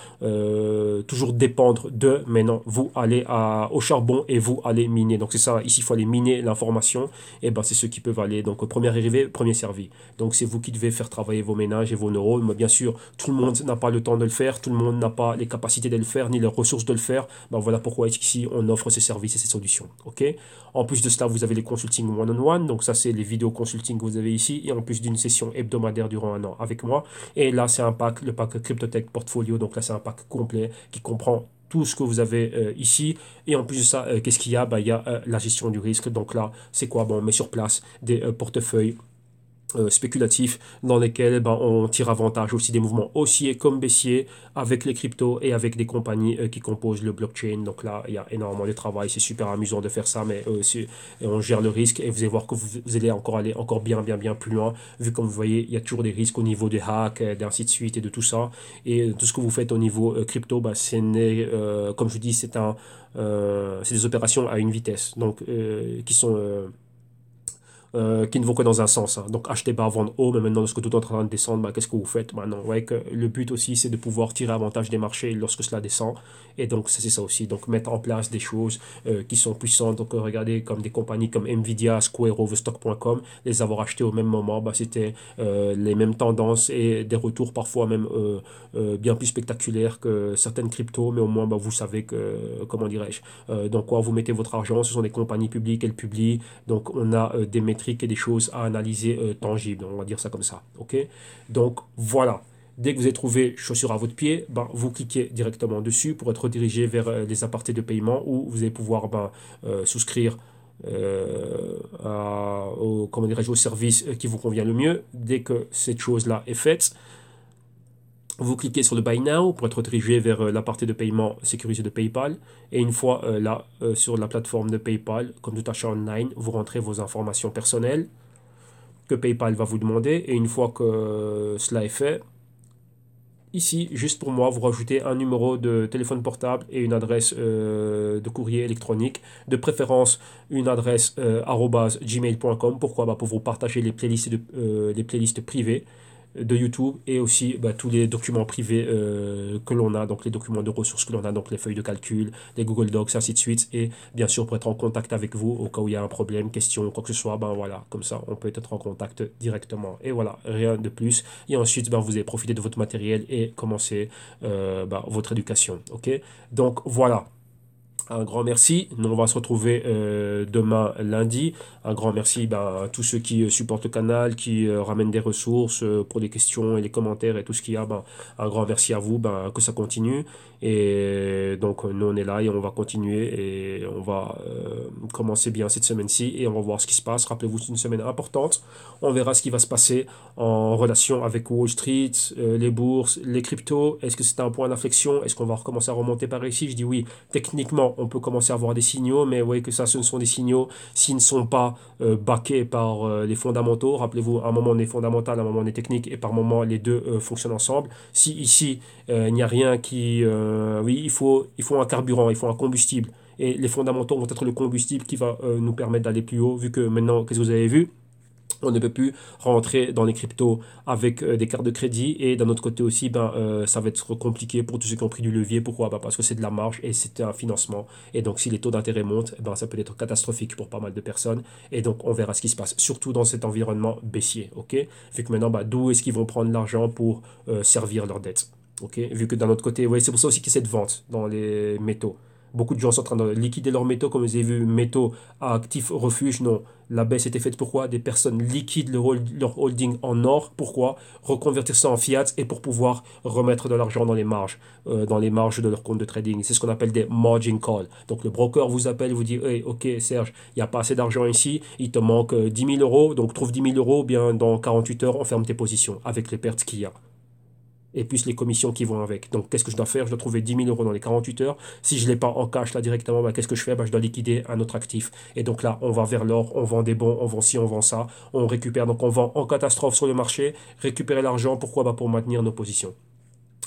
toujours dépendre de, mais non, vous allez au charbon et vous allez miner. Donc c'est ça, ici il faut aller miner l'information, et c'est ceux qui peuvent aller. Donc premier arrivé, premier servi. Donc c'est vous qui devez faire travailler vos ménages et vos neurones. Mais bien sûr, tout le monde n'a pas le temps de le faire, tout le monde n'a pas les capacités de le faire, ni les ressources de le faire. Voilà pourquoi ici on offre ces services et ces solutions. Okay. En plus de cela, vous avez les consulting one-on-one. Donc ça, c'est les vidéos consulting que vous avez ici. Et en plus d'une session hebdomadaire durant un an avec moi. Et là, c'est le pack CryptoTech Portfolio. Donc là, c'est un pack complet qui comprend tout ce que vous avez ici. Et en plus de ça, qu'est-ce qu'il y a? Il y a la gestion du risque. Donc là, c'est quoi? On met sur place des portefeuilles spéculatifs dans lesquels on tire avantage aussi des mouvements haussiers comme baissiers avec les cryptos et avec des compagnies qui composent le blockchain. Donc là, il y a énormément de travail. C'est super amusant de faire ça, mais on gère le risque, et vous allez voir que vous allez aller encore bien plus loin, vu comme vous voyez, il y a toujours des risques au niveau des hacks, ainsi de suite, et de tout ça. Et tout ce que vous faites au niveau crypto, comme je dis, c'est des opérations à une vitesse, donc qui sont qui ne vont que dans un sens, hein. Donc acheter bas, vendre haut, mais maintenant lorsque tout est en train de descendre, bah, qu'est-ce que vous faites maintenant? Ouais, que le but aussi c'est de pouvoir tirer avantage des marchés lorsque cela descend. Et donc c'est ça aussi. Donc mettre en place des choses qui sont puissantes. Donc regardez comme des compagnies comme Nvidia, Square, Overstock.com, les avoir achetés au même moment, bah, c'était les mêmes tendances et des retours parfois même bien plus spectaculaires que certaines cryptos, mais au moins bah, vous savez que, comment dirais-je, dans quoi vous mettez votre argent. Ce sont des compagnies publiques, elles publient, donc on a des métriques et des choses à analyser tangibles, on va dire ça comme ça. Ok, donc voilà. Dès que vous avez trouvé chaussure à votre pied, ben, vous cliquez directement dessus pour être redirigé vers les apartés de paiement où vous allez pouvoir ben, souscrire comment dirais-je, au service qui vous convient le mieux. Dès que cette chose-là est faite, vous cliquez sur le Buy Now pour être redirigé vers la partie de paiement sécurisé de PayPal. Et une fois là, sur la plateforme de PayPal, comme tout achat online, vous rentrez vos informations personnelles que PayPal va vous demander. Et une fois que cela est fait, ici, juste pour moi, vous rajoutez un numéro de téléphone portable et une adresse de courrier électronique, de préférence une adresse @gmail.com. Pourquoi? Bah, pour vous partager les playlists privées de YouTube et aussi bah, tous les documents privés que l'on a, donc les documents de ressources que l'on a, donc les feuilles de calcul, les Google Docs, ainsi de suite, et bien sûr pour être en contact avec vous au cas où il y a un problème, question, quoi que ce soit, ben voilà, comme ça on peut être en contact directement. Et voilà, rien de plus. Et ensuite, ben, vous allez profiter de votre matériel et commencer ben, votre éducation. Ok? Donc voilà. Un grand merci. Nous, on va se retrouver demain lundi. Un grand merci ben, à tous ceux qui supportent le canal, qui ramènent des ressources pour les questions et les commentaires et tout ce qu'il y a. Ben, un grand merci à vous, ben, que ça continue. Et donc, nous, on est là et on va continuer et on va commencer bien cette semaine-ci et on va voir ce qui se passe. Rappelez-vous, c'est une semaine importante. On verra ce qui va se passer en relation avec Wall Street, les bourses, les cryptos. Est-ce que c'est un point d'inflexion? Est-ce qu'on va recommencer à remonter par ici? Je dis oui. Techniquement, on peut commencer à voir des signaux, mais vous voyez que ça, ce ne sont des signaux s'ils ne sont pas backés par les fondamentaux. Rappelez-vous, à un moment on est fondamental, à un moment on est technique, et par moment les deux fonctionnent ensemble. Si ici, il n'y a rien qui... oui, il faut un carburant, il faut un combustible. Et les fondamentaux vont être le combustible qui va nous permettre d'aller plus haut, vu que maintenant, qu'est-ce que vous avez vu? On ne peut plus rentrer dans les cryptos avec des cartes de crédit et d'un autre côté aussi ben, ça va être compliqué pour tous ceux qui ont pris du levier. Pourquoi? Ben, parce que c'est de la marge et c'est un financement et donc si les taux d'intérêt montent ben, ça peut être catastrophique pour pas mal de personnes et donc on verra ce qui se passe surtout dans cet environnement baissier, ok, vu que maintenant ben, d'où est-ce qu'ils vont prendre l'argent pour servir leurs dettes, ok, vu que d'un autre côté ouais, c'est pour ça aussi qu'il y a cette vente dans les métaux. Beaucoup de gens sont en train de liquider leurs métaux, comme vous avez vu, métaux à actifs refuge. Non, la baisse était faite pourquoi? Des personnes liquident leur holding en or. Pourquoi? Reconvertir ça en fiat et pour pouvoir remettre de l'argent dans les marges de leur compte de trading. C'est ce qu'on appelle des margin calls. Donc le broker vous appelle, vous dit hey, ok Serge, il n'y a pas assez d'argent ici, il te manque 10 000 euros, donc trouve 10 000 euros, bien dans 48 heures, on ferme tes positions avec les pertes qu'il y a et plus les commissions qui vont avec. Donc, qu'est-ce que je dois faire? Je dois trouver 10 000 euros dans les 48 heures. Si je ne l'ai pas en cash là directement, bah, qu'est-ce que je fais? Bah, je dois liquider un autre actif. Et donc là, on va vers l'or, on vend des bons, on vend ci, on vend ça, on récupère. Donc, on vend en catastrophe sur le marché, récupérer l'argent. Pourquoi? Bah, pour maintenir nos positions.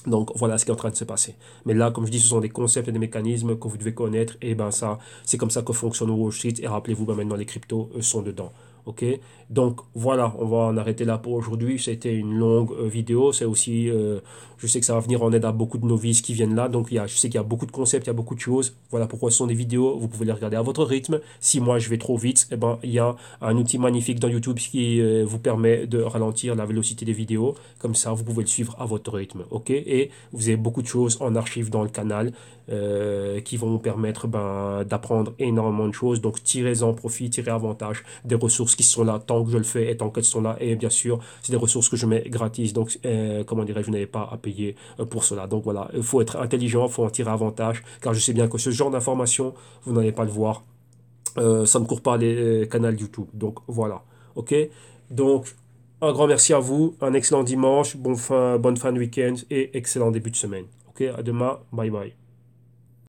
Donc voilà ce qui est en train de se passer. Mais là, comme je dis, ce sont des concepts et des mécanismes que vous devez connaître. Et ben ça, c'est comme ça que fonctionne Wall Street. Et rappelez-vous, ben maintenant les cryptos sont dedans. Ok, donc voilà, on va en arrêter là pour aujourd'hui. C'était une longue vidéo. C'est aussi, je sais que ça va venir en aide à beaucoup de novices qui viennent là. Donc je sais qu'il y a beaucoup de concepts, il y a beaucoup de choses. Voilà pourquoi ce sont des vidéos. Vous pouvez les regarder à votre rythme. Si moi je vais trop vite, eh ben, il y a un outil magnifique dans YouTube qui vous permet de ralentir la vélocité des vidéos. Comme ça, vous pouvez le suivre à votre rythme. Ok, et vous avez beaucoup de choses en archive dans le canal qui vont vous permettre ben, d'apprendre énormément de choses. Donc tirez-en profit, tirez avantage des ressources qui sont là tant que je le fais et tant qu'elles sont là. Et bien sûr, c'est des ressources que je mets gratis. Donc, comment dirais-je, vous n'avez pas à payer pour cela. Donc voilà, il faut être intelligent, il faut en tirer avantage. Car je sais bien que ce genre d'informations, vous n'allez pas le voir. Ça ne court pas les canaux YouTube. Donc voilà. Ok. Donc, un grand merci à vous. Un excellent dimanche. Bonne fin de week-end et excellent début de semaine. Ok. À demain. Bye bye.